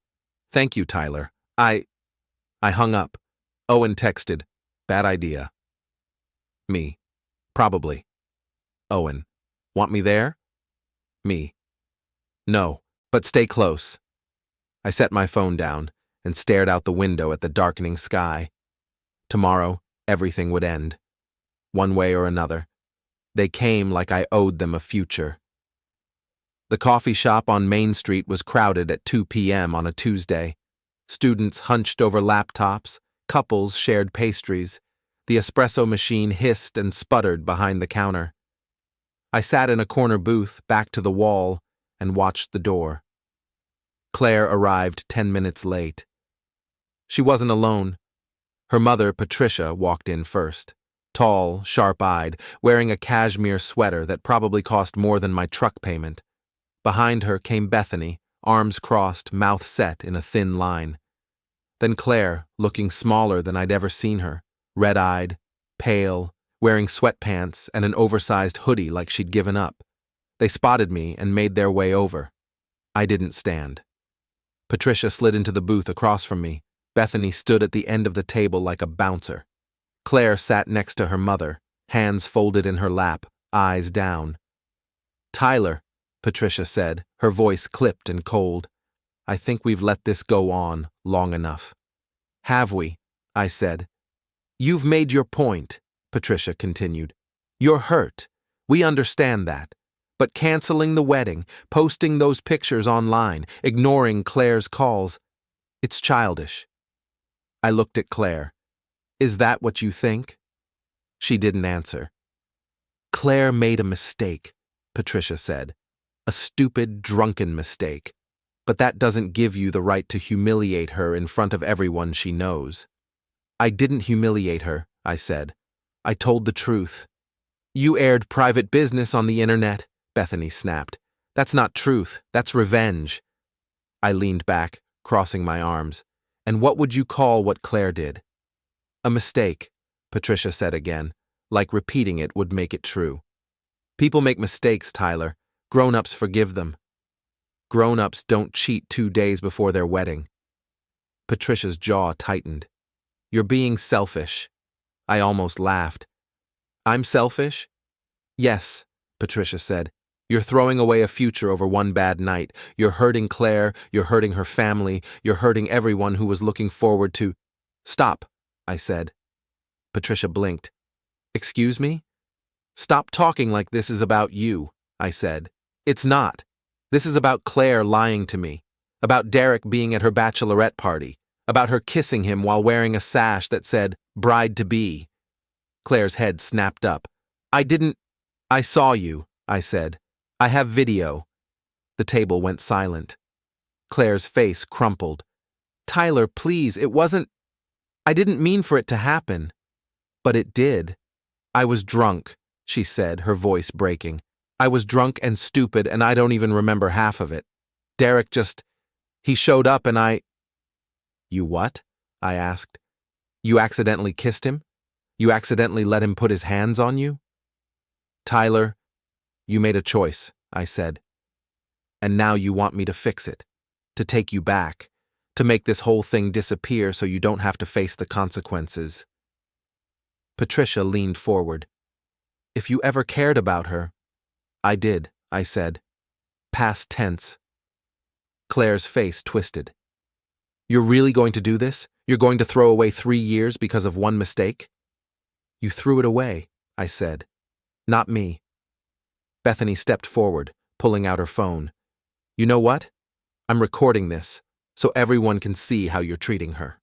Thank you, Tyler. I hung up. Owen texted. Bad idea. Me. Probably. Owen. Want me there? Me. No, but stay close. I set my phone down and stared out the window at the darkening sky. Tomorrow, everything would end. One way or another. They came like I owed them a future. The coffee shop on Main Street was crowded at 2 p.m. on a Tuesday. Students hunched over laptops, couples shared pastries. The espresso machine hissed and sputtered behind the counter. I sat in a corner booth, back to the wall, and watched the door. Claire arrived 10 minutes late. She wasn't alone. Her mother, Patricia, walked in first. Tall, sharp-eyed, wearing a cashmere sweater that probably cost more than my truck payment. Behind her came Bethany, arms crossed, mouth set in a thin line. Then Claire, looking smaller than I'd ever seen her, red-eyed, pale, wearing sweatpants and an oversized hoodie like she'd given up. They spotted me and made their way over. I didn't stand. Patricia slid into the booth across from me. Bethany stood at the end of the table like a bouncer. Claire sat next to her mother, hands folded in her lap, eyes down. Tyler, Patricia said, her voice clipped and cold. I think we've let this go on long enough. Have we? I said. You've made your point, Patricia continued. You're hurt. We understand that. But canceling the wedding, posting those pictures online, ignoring Claire's calls, it's childish. I looked at Claire. Is that what you think? She didn't answer. Claire made a mistake, Patricia said. A stupid, drunken mistake. But that doesn't give you the right to humiliate her in front of everyone she knows. I didn't humiliate her, I said. I told the truth. You aired private business on the internet, Bethany snapped. That's not truth, that's revenge. I leaned back, crossing my arms. And what would you call what Claire did? A mistake, Patricia said again, like repeating it would make it true. People make mistakes, Tyler. Grown-ups forgive them. Grown-ups don't cheat 2 days before their wedding. Patricia's jaw tightened. You're being selfish. I almost laughed. I'm selfish? Yes, Patricia said. You're throwing away a future over one bad night. You're hurting Claire, you're hurting her family, you're hurting everyone who was looking forward to… Stop, I said. Patricia blinked. Excuse me? Stop talking like this is about you, I said. It's not. This is about Claire lying to me, about Derek being at her bachelorette party, about her kissing him while wearing a sash that said, bride-to-be. Claire's head snapped up. I saw you, I said. I have video. The table went silent. Claire's face crumpled. Tyler, please, it wasn't… I didn't mean for it to happen. But it did. I was drunk, she said, her voice breaking. I was drunk and stupid, and I don't even remember half of it. Derek he showed up and I… You what? I asked. You accidentally kissed him? You accidentally let him put his hands on you? Tyler, you made a choice, I said. And now you want me to fix it, to take you back, to make this whole thing disappear so you don't have to face the consequences. Patricia leaned forward. If you ever cared about her… I did, I said. Past tense. Claire's face twisted. You're really going to do this? You're going to throw away 3 years because of one mistake? You threw it away, I said. Not me. Bethany stepped forward, pulling out her phone. You know what? I'm recording this, so everyone can see how you're treating her.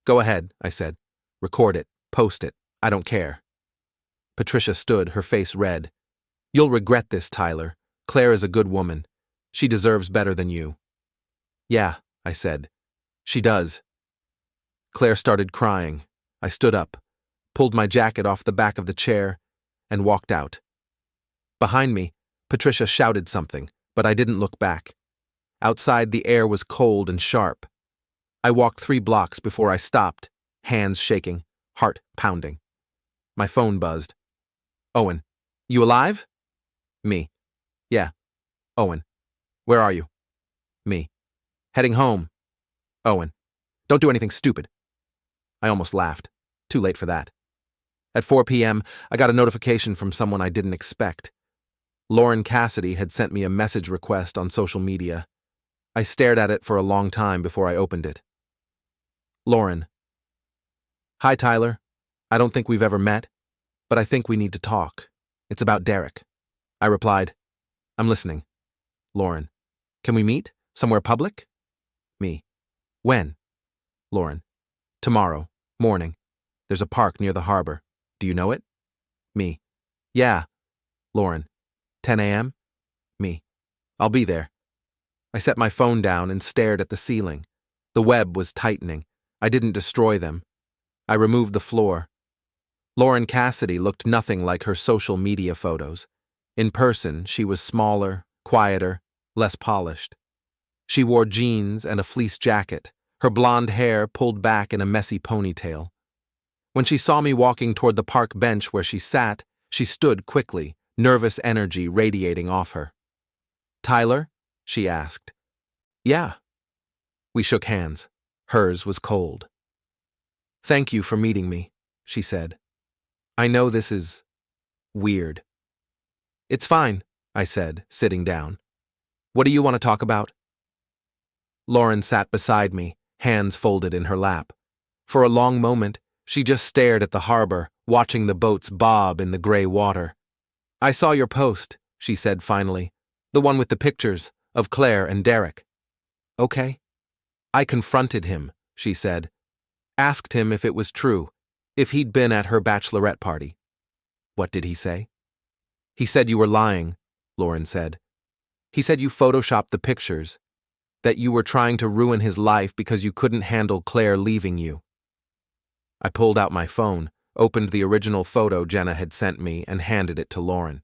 Go ahead, I said. Record it, post it. I don't care. Patricia stood, her face red. You'll regret this, Tyler. Claire is a good woman. She deserves better than you. Yeah, I said. She does. Claire started crying. I stood up, pulled my jacket off the back of the chair, and walked out. Behind me, Patricia shouted something, but I didn't look back. Outside, the air was cold and sharp. I walked 3 blocks before I stopped, hands shaking, heart pounding. My phone buzzed. Owen, you alive? Me. Yeah. Owen, where are you? Me. Heading home. Owen, don't do anything stupid. I almost laughed. Too late for that. At 4 p.m., I got a notification from someone I didn't expect. Lauren Cassidy had sent me a message request on social media. I stared at it for a long time before I opened it. Lauren. Hi, Tyler. I don't think we've ever met, but I think we need to talk. It's about Derek. I replied, I'm listening. Lauren. Can we meet? Somewhere public? Me. When? Lauren. Tomorrow, morning. There's a park near the harbor. Do you know it? Me. Yeah. Lauren. 10 a.m.? Me. I'll be there. I set my phone down and stared at the ceiling. The web was tightening. I didn't destroy them. I removed the floor. Lauren Cassidy looked nothing like her social media photos. In person, she was smaller, quieter, less polished. She wore jeans and a fleece jacket, her blonde hair pulled back in a messy ponytail. When she saw me walking toward the park bench where she sat, she stood quickly, nervous energy radiating off her. Tyler? She asked. Yeah. We shook hands. Hers was cold. Thank you for meeting me, she said. I know this is weird. It's fine, I said, sitting down. What do you want to talk about? Lauren sat beside me, hands folded in her lap. For a long moment, she just stared at the harbor, watching the boats bob in the gray water. I saw your post, she said finally, the one with the pictures of Claire and Derek. Okay. I confronted him, she said. Asked him if it was true, if he'd been at her bachelorette party. What did he say? He said you were lying, Lauren said. He said you photoshopped the pictures, that you were trying to ruin his life because you couldn't handle Claire leaving you. I pulled out my phone, opened the original photo Jenna had sent me, and handed it to Lauren.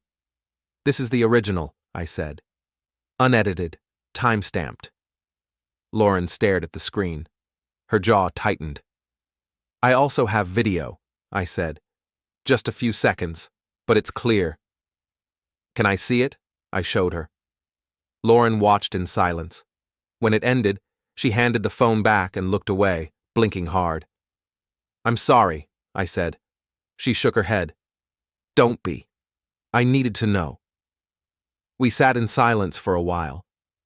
This is the original, I said. Unedited, time-stamped. Lauren stared at the screen. Her jaw tightened. I also have video, I said. Just a few seconds, but it's clear. Can I see it? I showed her. Lauren watched in silence. When it ended, she handed the phone back and looked away, blinking hard. I'm sorry, I said. She shook her head. Don't be. I needed to know. We sat in silence for a while.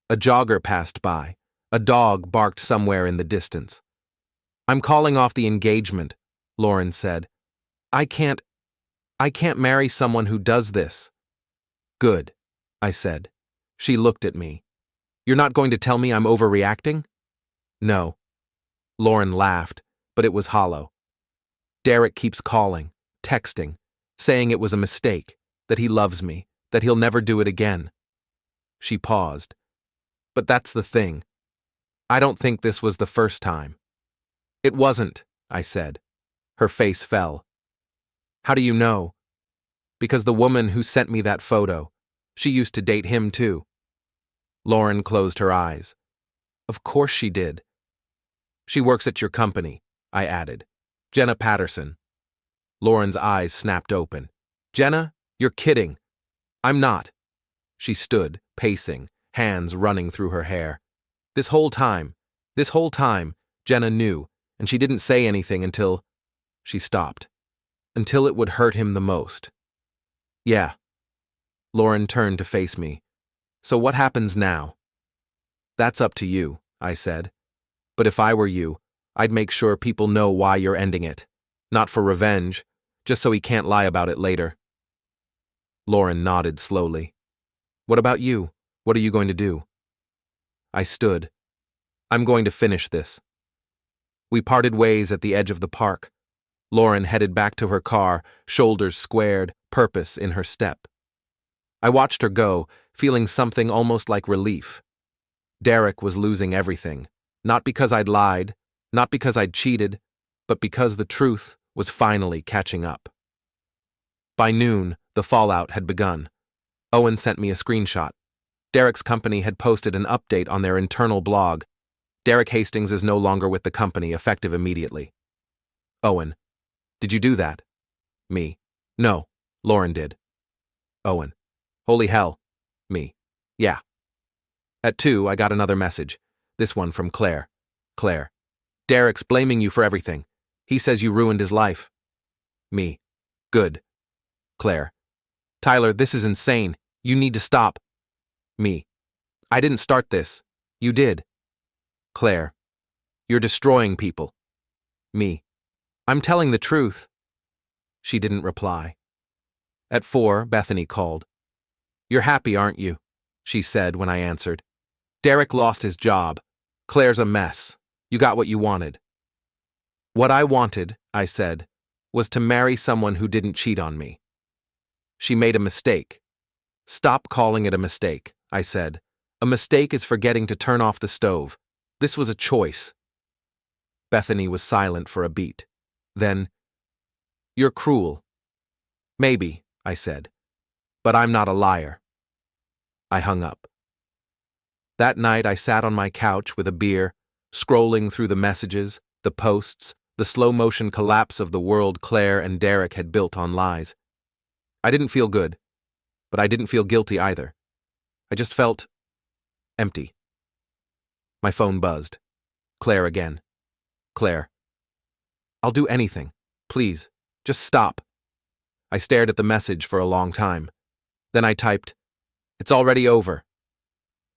A jogger passed by. A dog barked somewhere in the distance. I'm calling off the engagement, Lauren said. I can't marry someone who does this. Good, I said. She looked at me. You're not going to tell me I'm overreacting? No. Lauren laughed, but it was hollow. Derek keeps calling, texting, saying it was a mistake, that he loves me, that he'll never do it again. She paused. But that's the thing. I don't think this was the first time. It wasn't, I said. Her face fell. How do you know? Because the woman who sent me that photo, she used to date him too. Lauren closed her eyes. Of course she did. She works at your company, I added. Jenna Patterson. Lauren's eyes snapped open. Jenna, you're kidding. I'm not. She stood, pacing, hands running through her hair. This whole time, Jenna knew, and she didn't say anything until... She stopped. Until it would hurt him the most. Yeah. Lauren turned to face me. So what happens now? That's up to you, I said. But if I were you, I'd make sure people know why you're ending it. Not for revenge, just so he can't lie about it later. Lauren nodded slowly. What about you? What are you going to do? I stood. I'm going to finish this. We parted ways at the edge of the park. Lauren headed back to her car, shoulders squared, purpose in her step. I watched her go, feeling something almost like relief. Derek was losing everything, not because I'd lied, not because I'd cheated, but because the truth was finally catching up. By noon, the fallout had begun. Owen sent me a screenshot. Derek's company had posted an update on their internal blog. Derek Hastings is no longer with the company, effective immediately. Owen: Did you do that? Me: No, Lauren did. Owen: Holy hell. Me: Yeah. At 2, I got another message. This one from Claire. Claire: Derek's blaming you for everything. He says you ruined his life. Me: Good. Claire: Tyler, this is insane. You need to stop. Me: I didn't start this. You did. Claire: You're destroying people. Me: I'm telling the truth. She didn't reply. At 4, Bethany called. You're happy, aren't you? She said when I answered. Derek lost his job. Claire's a mess. You got what you wanted. What I wanted, I said, was to marry someone who didn't cheat on me. She made a mistake. Stop calling it a mistake, I said. A mistake is forgetting to turn off the stove. This was a choice. Bethany was silent for a beat. Then, You're cruel. Maybe, I said, but I'm not a liar. I hung up. That night I sat on my couch with a beer, scrolling through the messages, the posts, the slow-motion collapse of the world Claire and Derek had built on lies. I didn't feel good, but I didn't feel guilty either. I just felt empty. My phone buzzed. Claire again. Claire: I'll do anything. Please, just stop. I stared at the message for a long time. Then I typed, It's already over.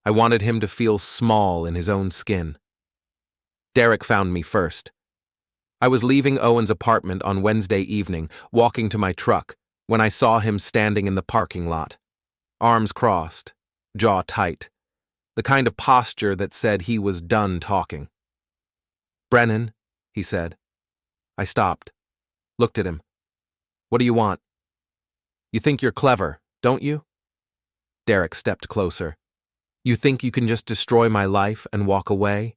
I wanted him to feel small in his own skin. Derek found me first. I was leaving Owen's apartment on Wednesday evening, walking to my truck, when I saw him standing in the parking lot. Arms crossed, jaw tight, the kind of posture that said he was done talking. Brennan, he said. I stopped, looked at him. What do you want? You think you're clever, don't you? Derek stepped closer. You think you can just destroy my life and walk away?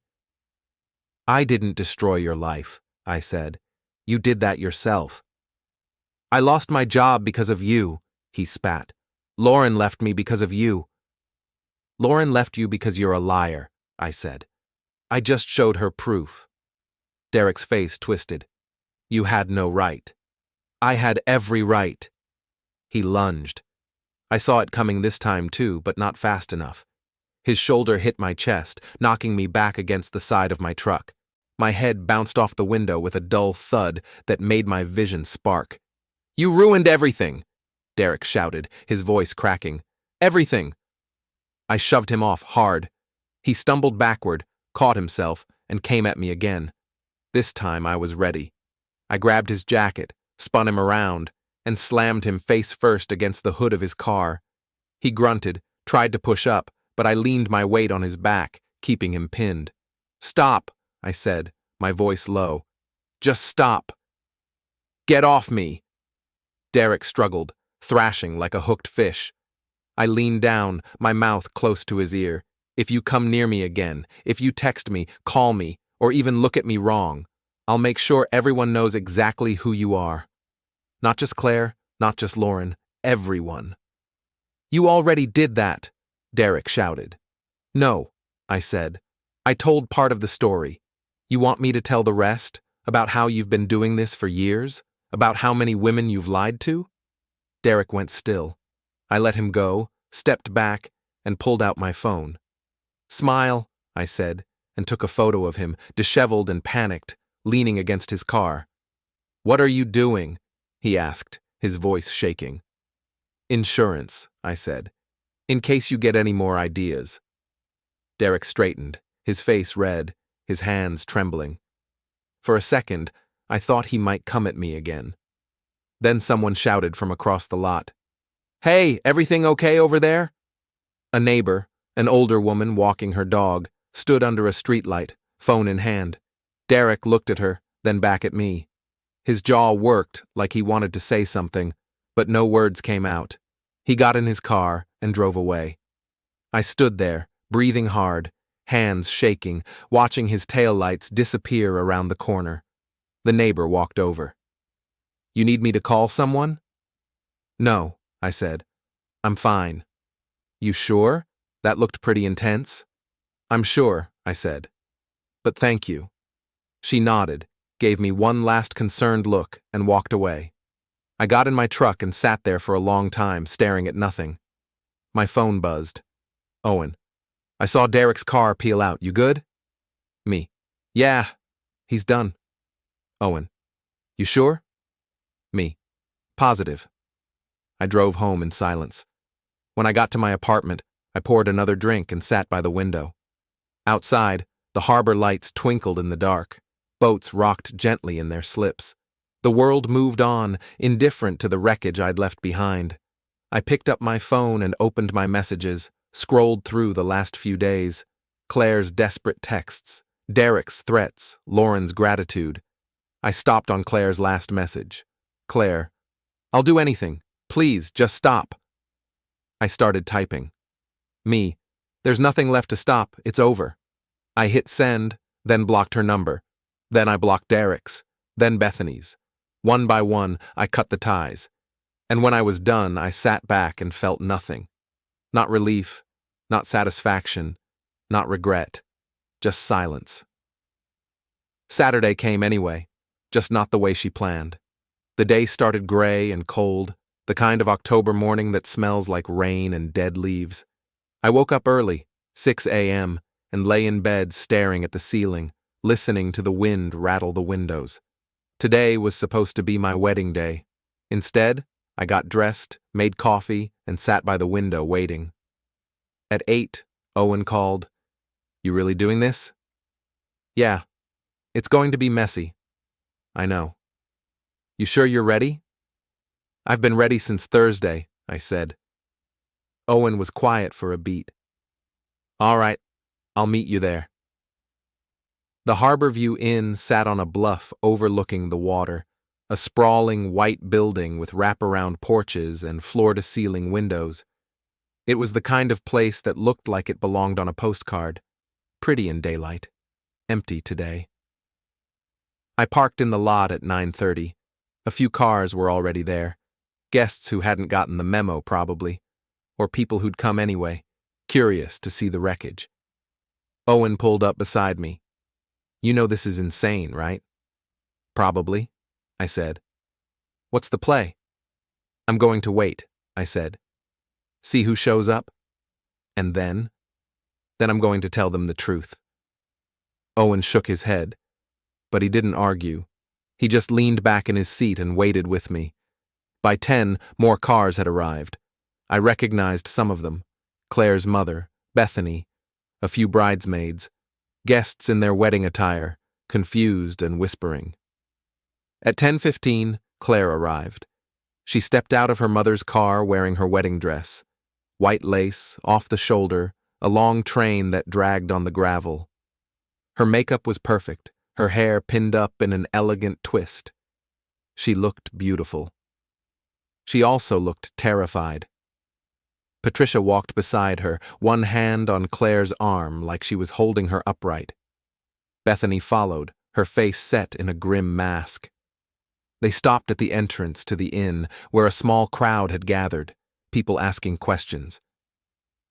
I didn't destroy your life, I said. You did that yourself. I lost my job because of you, he spat. Lauren left me because of you. Lauren left you because you're a liar, I said. I just showed her proof. Derek's face twisted. You had no right. I had every right. He lunged. I saw it coming this time too, but not fast enough. His shoulder hit my chest, knocking me back against the side of my truck. My head bounced off the window with a dull thud that made my vision spark. You ruined everything, Derek shouted, his voice cracking. Everything. I shoved him off hard. He stumbled backward, caught himself, and came at me again. This time I was ready. I grabbed his jacket, spun him around, and slammed him face first against the hood of his car. He grunted, tried to push up, but I leaned my weight on his back, keeping him pinned. Stop, I said, my voice low. Just stop. Get off me. Derek struggled, thrashing like a hooked fish. I leaned down, my mouth close to his ear. If you come near me again, if you text me, call me, or even look at me wrong, I'll make sure everyone knows exactly who you are. Not just Claire, not just Lauren, everyone. You already did that, Derek shouted. No, I said. I told part of the story. You want me to tell the rest? About how you've been doing this for years? About how many women you've lied to? Derek went still. I let him go, stepped back, and pulled out my phone. Smile, I said, and took a photo of him, disheveled and panicked, leaning against his car. What are you doing? He asked, his voice shaking. Insurance, I said, in case you get any more ideas. Derek straightened, his face red, his hands trembling. For a second, I thought he might come at me again. Then someone shouted from across the lot. Hey, everything okay over there? A neighbor, an older woman walking her dog, stood under a streetlight, phone in hand. Derek looked at her, then back at me. His jaw worked like he wanted to say something, but no words came out. He got in his car and drove away. I stood there, breathing hard, hands shaking, watching his taillights disappear around the corner. The neighbor walked over. "You need me to call someone?" "No," I said. "I'm fine." "You sure? That looked pretty intense." "I'm sure," I said. "But thank you." She nodded, gave me one last concerned look, and walked away. I got in my truck and sat there for a long time, staring at nothing. My phone buzzed. Owen. "I saw Derek's car peel out. You good?" Me. "Yeah, he's done." Owen. "You sure?" Me. "Positive." I drove home in silence. When I got to my apartment, I poured another drink and sat by the window. Outside, the harbor lights twinkled in the dark. Boats rocked gently in their slips. The world moved on, indifferent to the wreckage I'd left behind. I picked up my phone and opened my messages, scrolled through the last few days. Claire's desperate texts, Derek's threats, Lauren's gratitude. I stopped on Claire's last message. "Claire, I'll do anything. Please, just stop." I started typing. Me. "There's nothing left to stop. It's over." I hit send, then blocked her number. Then I blocked Derek's, then Bethany's. One by one, I cut the ties. And when I was done, I sat back and felt nothing. Not relief, not satisfaction, not regret, just silence. Saturday came anyway, just not the way she planned. The day started gray and cold, the kind of October morning that smells like rain and dead leaves. I woke up early, 6 a.m., and lay in bed staring at the ceiling, listening to the wind rattle the windows. Today was supposed to be my wedding day. Instead, I got dressed, made coffee, and sat by the window waiting. At 8, Owen called. "You really doing this?" "Yeah. It's going to be messy." "I know." "You sure you're ready?" "I've been ready since Thursday," I said. Owen was quiet for a beat. "All right, I'll meet you there." The Harborview Inn sat on a bluff overlooking the water, a sprawling white building with wraparound porches and floor-to-ceiling windows. It was the kind of place that looked like it belonged on a postcard, pretty in daylight, empty today. I parked in the lot at 9:30. A few cars were already there, guests who hadn't gotten the memo probably, or people who'd come anyway, curious to see the wreckage. Owen pulled up beside me. "You know this is insane, right?" "Probably," I said. "What's the play?" "I'm going to wait," I said. "See who shows up? And then I'm going to tell them the truth." Owen shook his head, but he didn't argue. He just leaned back in his seat and waited with me. By 10, more cars had arrived. I recognized some of them. Claire's mother, Bethany, a few bridesmaids, guests in their wedding attire, confused and whispering. At 10:15, Claire arrived. She stepped out of her mother's car wearing her wedding dress. White lace, off the shoulder, a long train that dragged on the gravel. Her makeup was perfect, her hair pinned up in an elegant twist. She looked beautiful. She also looked terrified. Patricia walked beside her, one hand on Claire's arm like she was holding her upright. Bethany followed, her face set in a grim mask. They stopped at the entrance to the inn, where a small crowd had gathered, people asking questions.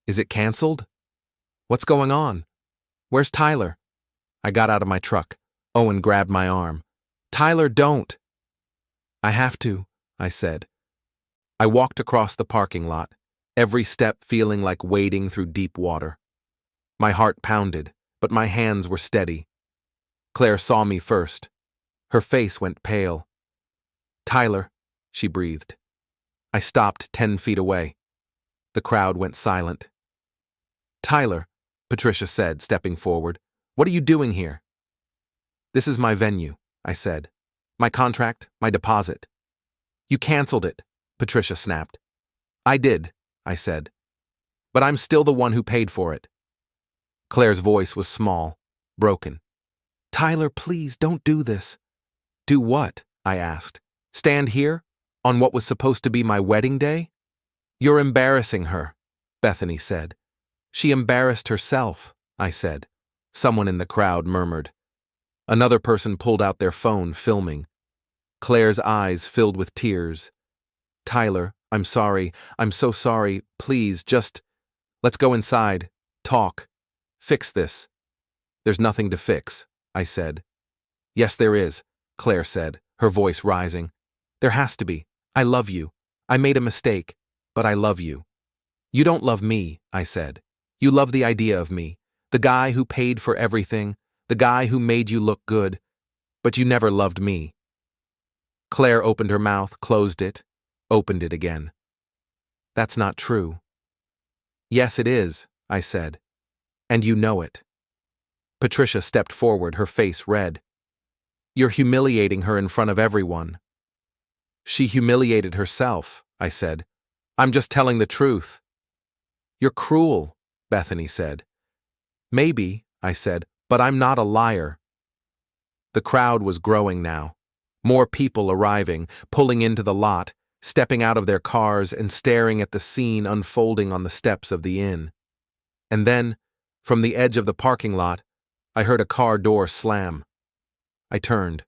"Is it canceled? What's going on? Where's Tyler?" I got out of my truck. Owen grabbed my arm. "Tyler, don't!" "I have to," I said. I walked across the parking lot, every step feeling like wading through deep water. My heart pounded, but my hands were steady. Claire saw me first. Her face went pale. "Tyler," she breathed. I stopped 10 feet away. The crowd went silent. "Tyler," Patricia said, stepping forward, "what are you doing here?" "This is my venue," I said. "My contract, my deposit." "You canceled it," Patricia snapped. "I did," I said. "But I'm still the one who paid for it." Claire's voice was small, broken. "Tyler, please, don't do this." "Do what?" I asked. Stand here? On what was supposed to be my wedding day? You're embarrassing her, Bethany said. She embarrassed herself, I said. Someone in the crowd murmured. Another person pulled out their phone, filming. Claire's eyes filled with tears. Tyler, I'm sorry. I'm so sorry. Please, let's go inside. Talk. Fix this. There's nothing to fix, I said. Yes, there is, Claire said, her voice rising. There has to be. I love you. I made a mistake, but I love you. You don't love me, I said. You love the idea of me, the guy who paid for everything, the guy who made you look good, but you never loved me. Claire opened her mouth, closed it, opened it again. That's not true. Yes, it is, I said. And you know it. Patricia stepped forward, her face red. You're humiliating her in front of everyone. She humiliated herself, I said. I'm just telling the truth. You're cruel, Bethany said. Maybe, I said, but I'm not a liar. The crowd was growing now. More people arriving, pulling into the lot, stepping out of their cars and staring at the scene unfolding on the steps of the inn. And then, from the edge of the parking lot, I heard a car door slam. I turned.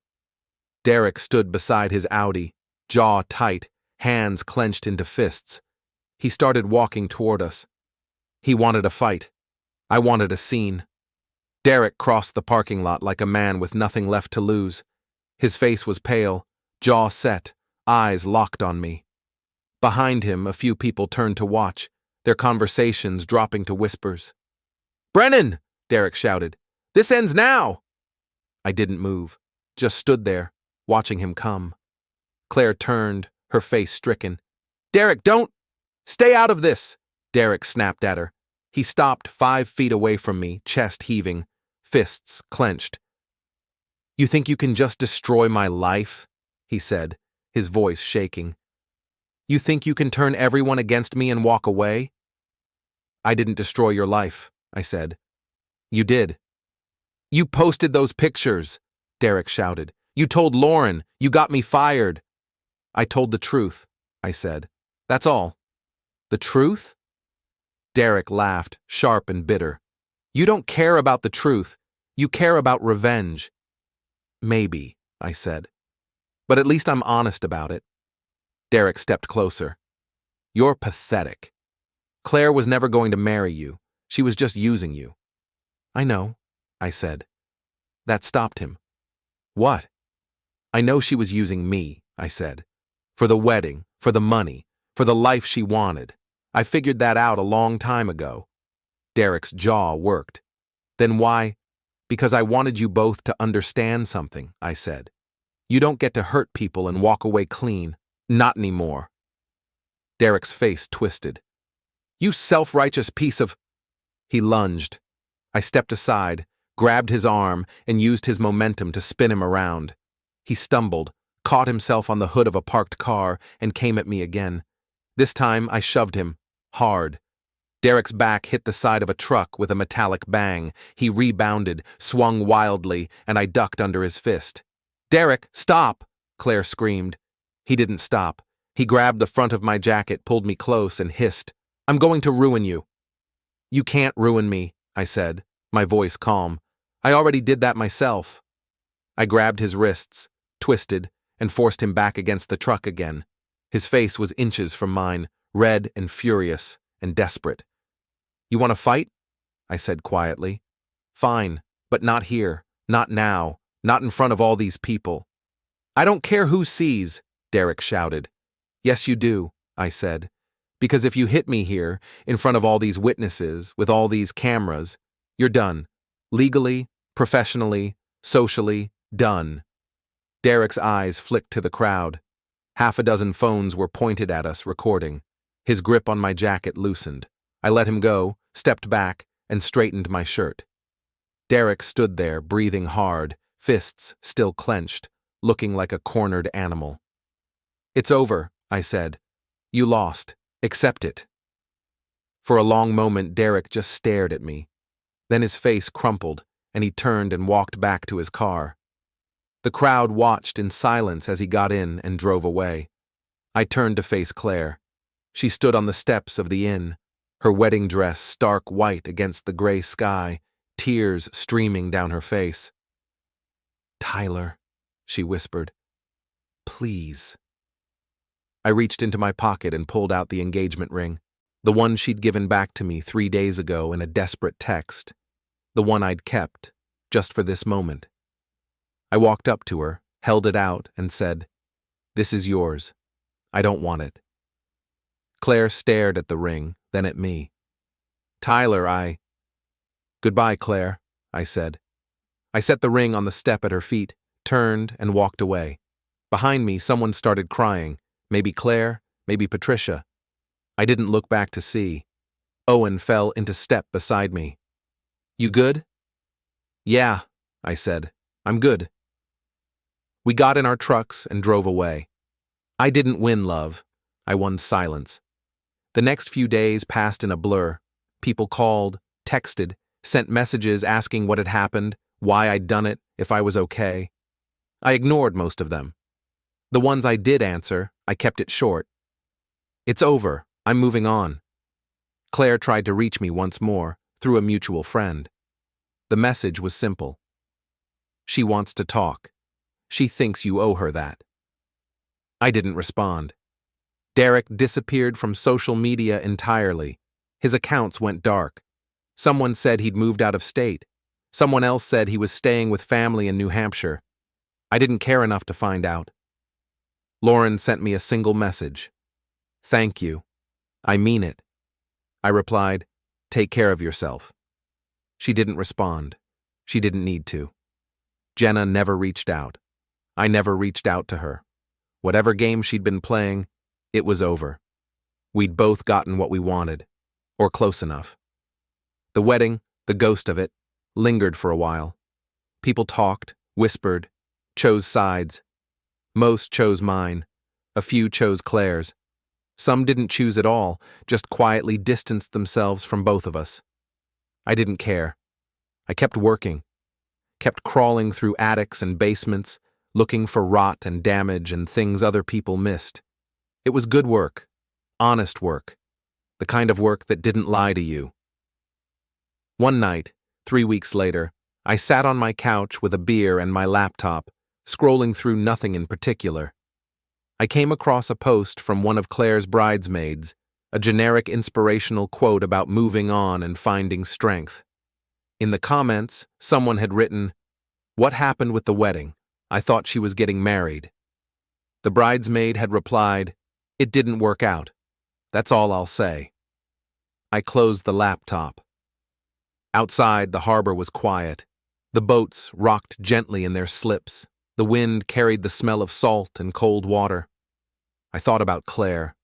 Derek stood beside his Audi, jaw tight, hands clenched into fists. He started walking toward us. He wanted a fight. I wanted a scene. Derek crossed the parking lot like a man with nothing left to lose. His face was pale, jaw set, eyes locked on me. Behind him, a few people turned to watch, their conversations dropping to whispers. "Brennan!" Derek shouted. "This ends now!" I didn't move, just stood there, watching him come. Claire turned, her face stricken. "Derek, don't! Stay out of this!" Derek snapped at her. He stopped 5 feet away from me, chest heaving, fists clenched. "You think you can just destroy my life?" he said, his voice shaking. "You think you can turn everyone against me and walk away?" "I didn't destroy your life," I said. "You did." "You posted those pictures," Derek shouted. "You told Lauren. You got me fired." "I told the truth," I said. "That's all." "The truth?" Derek laughed, sharp and bitter. "You don't care about the truth. You care about revenge." "Maybe," I said. "But at least I'm honest about it." Derek stepped closer. "You're pathetic. Claire was never going to marry you. She was just using you." "I know," I said. That stopped him. "What?" "I know she was using me," I said. "For the wedding, for the money, for the life she wanted. I figured that out a long time ago." Derek's jaw worked. "Then why?" "Because I wanted you both to understand something," I said. "You don't get to hurt people and walk away clean. Not anymore." Derek's face twisted. "You self-righteous piece of—" He lunged. I stepped aside, grabbed his arm, and used his momentum to spin him around. He stumbled, caught himself on the hood of a parked car, and came at me again. This time I shoved him, hard. Derek's back hit the side of a truck with a metallic bang. He rebounded, swung wildly, and I ducked under his fist. "Derek, stop!" Claire screamed. He didn't stop. He grabbed the front of my jacket, pulled me close, and hissed, "I'm going to ruin you." "You can't ruin me," I said, my voice calm. "I already did that myself." I grabbed his wrists, twisted, and forced him back against the truck again. His face was inches from mine, red and furious and desperate. "You want to fight?" I said quietly. "Fine, but not here, not now, not in front of all these people." "I don't care who sees," Derek shouted. "Yes, you do," I said. "Because if you hit me here, in front of all these witnesses, with all these cameras, you're done. Legally, professionally, socially, done." Derek's eyes flicked to the crowd. 6 phones were pointed at us, recording. His grip on my jacket loosened. I let him go, stepped back, and straightened my shirt. Derek stood there, breathing hard, fists still clenched, looking like a cornered animal. "It's over," I said. "You lost. Accept it." For a long moment, Derek just stared at me. Then his face crumpled, and he turned and walked back to his car. The crowd watched in silence as he got in and drove away. I turned to face Claire. She stood on the steps of the inn, her wedding dress stark white against the gray sky, tears streaming down her face. "Tyler," she whispered. "Please." I reached into my pocket and pulled out the engagement ring, the one she'd given back to me 3 days ago in a desperate text, the one I'd kept, just for this moment. I walked up to her, held it out, and said, "This is yours. I don't want it." Claire stared at the ring, then at me. "Tyler, Goodbye, Claire," I said. I set the ring on the step at her feet, turned, and walked away. Behind me, someone started crying. Maybe Claire, maybe Patricia. I didn't look back to see. Owen fell into step beside me. "You good?" "Yeah," I said. "I'm good." We got in our trucks and drove away. I didn't win love. I won silence. The next few days passed in a blur. People called, texted, sent messages asking what had happened, why I'd done it, if I was okay. I ignored most of them. The ones I did answer, I kept it short. "It's over. I'm moving on." Claire tried to reach me once more, through a mutual friend. The message was simple. "She wants to talk. She thinks you owe her that." I didn't respond. Derek disappeared from social media entirely. His accounts went dark. Someone said he'd moved out of state. Someone else said he was staying with family in New Hampshire. I didn't care enough to find out. Lauren sent me a single message. "Thank you. I mean it." I replied, "Take care of yourself." She didn't respond. She didn't need to. Jenna never reached out. I never reached out to her. Whatever game she'd been playing, it was over. We'd both gotten what we wanted, or close enough. The wedding, the ghost of it, lingered for a while. People talked, whispered, chose sides. Most chose mine. A few chose Claire's. Some didn't choose at all, just quietly distanced themselves from both of us. I didn't care. I kept working, kept crawling through attics and basements, looking for rot and damage and things other people missed. It was good work, honest work, the kind of work that didn't lie to you. One night, 3 weeks later, I sat on my couch with a beer and my laptop, scrolling through nothing in particular. I came across a post from one of Claire's bridesmaids, a generic inspirational quote about moving on and finding strength. In the comments, someone had written, "What happened with the wedding? I thought she was getting married." The bridesmaid had replied, "It didn't work out. That's all I'll say." I closed the laptop. Outside, the harbor was quiet. The boats rocked gently in their slips. The wind carried the smell of salt and cold water. I thought about Claire,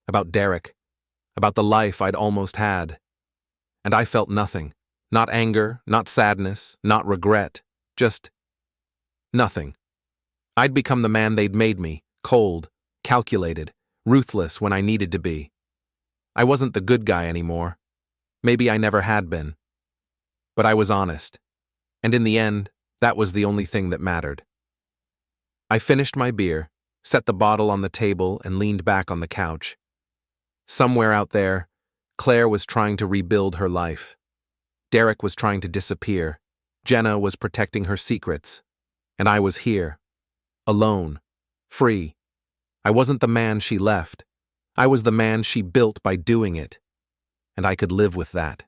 about Derek, about the life I'd almost had. And I felt nothing. Not anger, not sadness, not regret. Just nothing. I'd become the man they'd made me, cold, calculated, ruthless when I needed to be. I wasn't the good guy anymore. Maybe I never had been. But I was honest. And in the end, that was the only thing that mattered. I finished my beer, set the bottle on the table, and leaned back on the couch. Somewhere out there, Claire was trying to rebuild her life. Derek was trying to disappear. Jenna was protecting her secrets. And I was here, alone, free. I wasn't the man she left. I was the man she built by doing it. And I could live with that.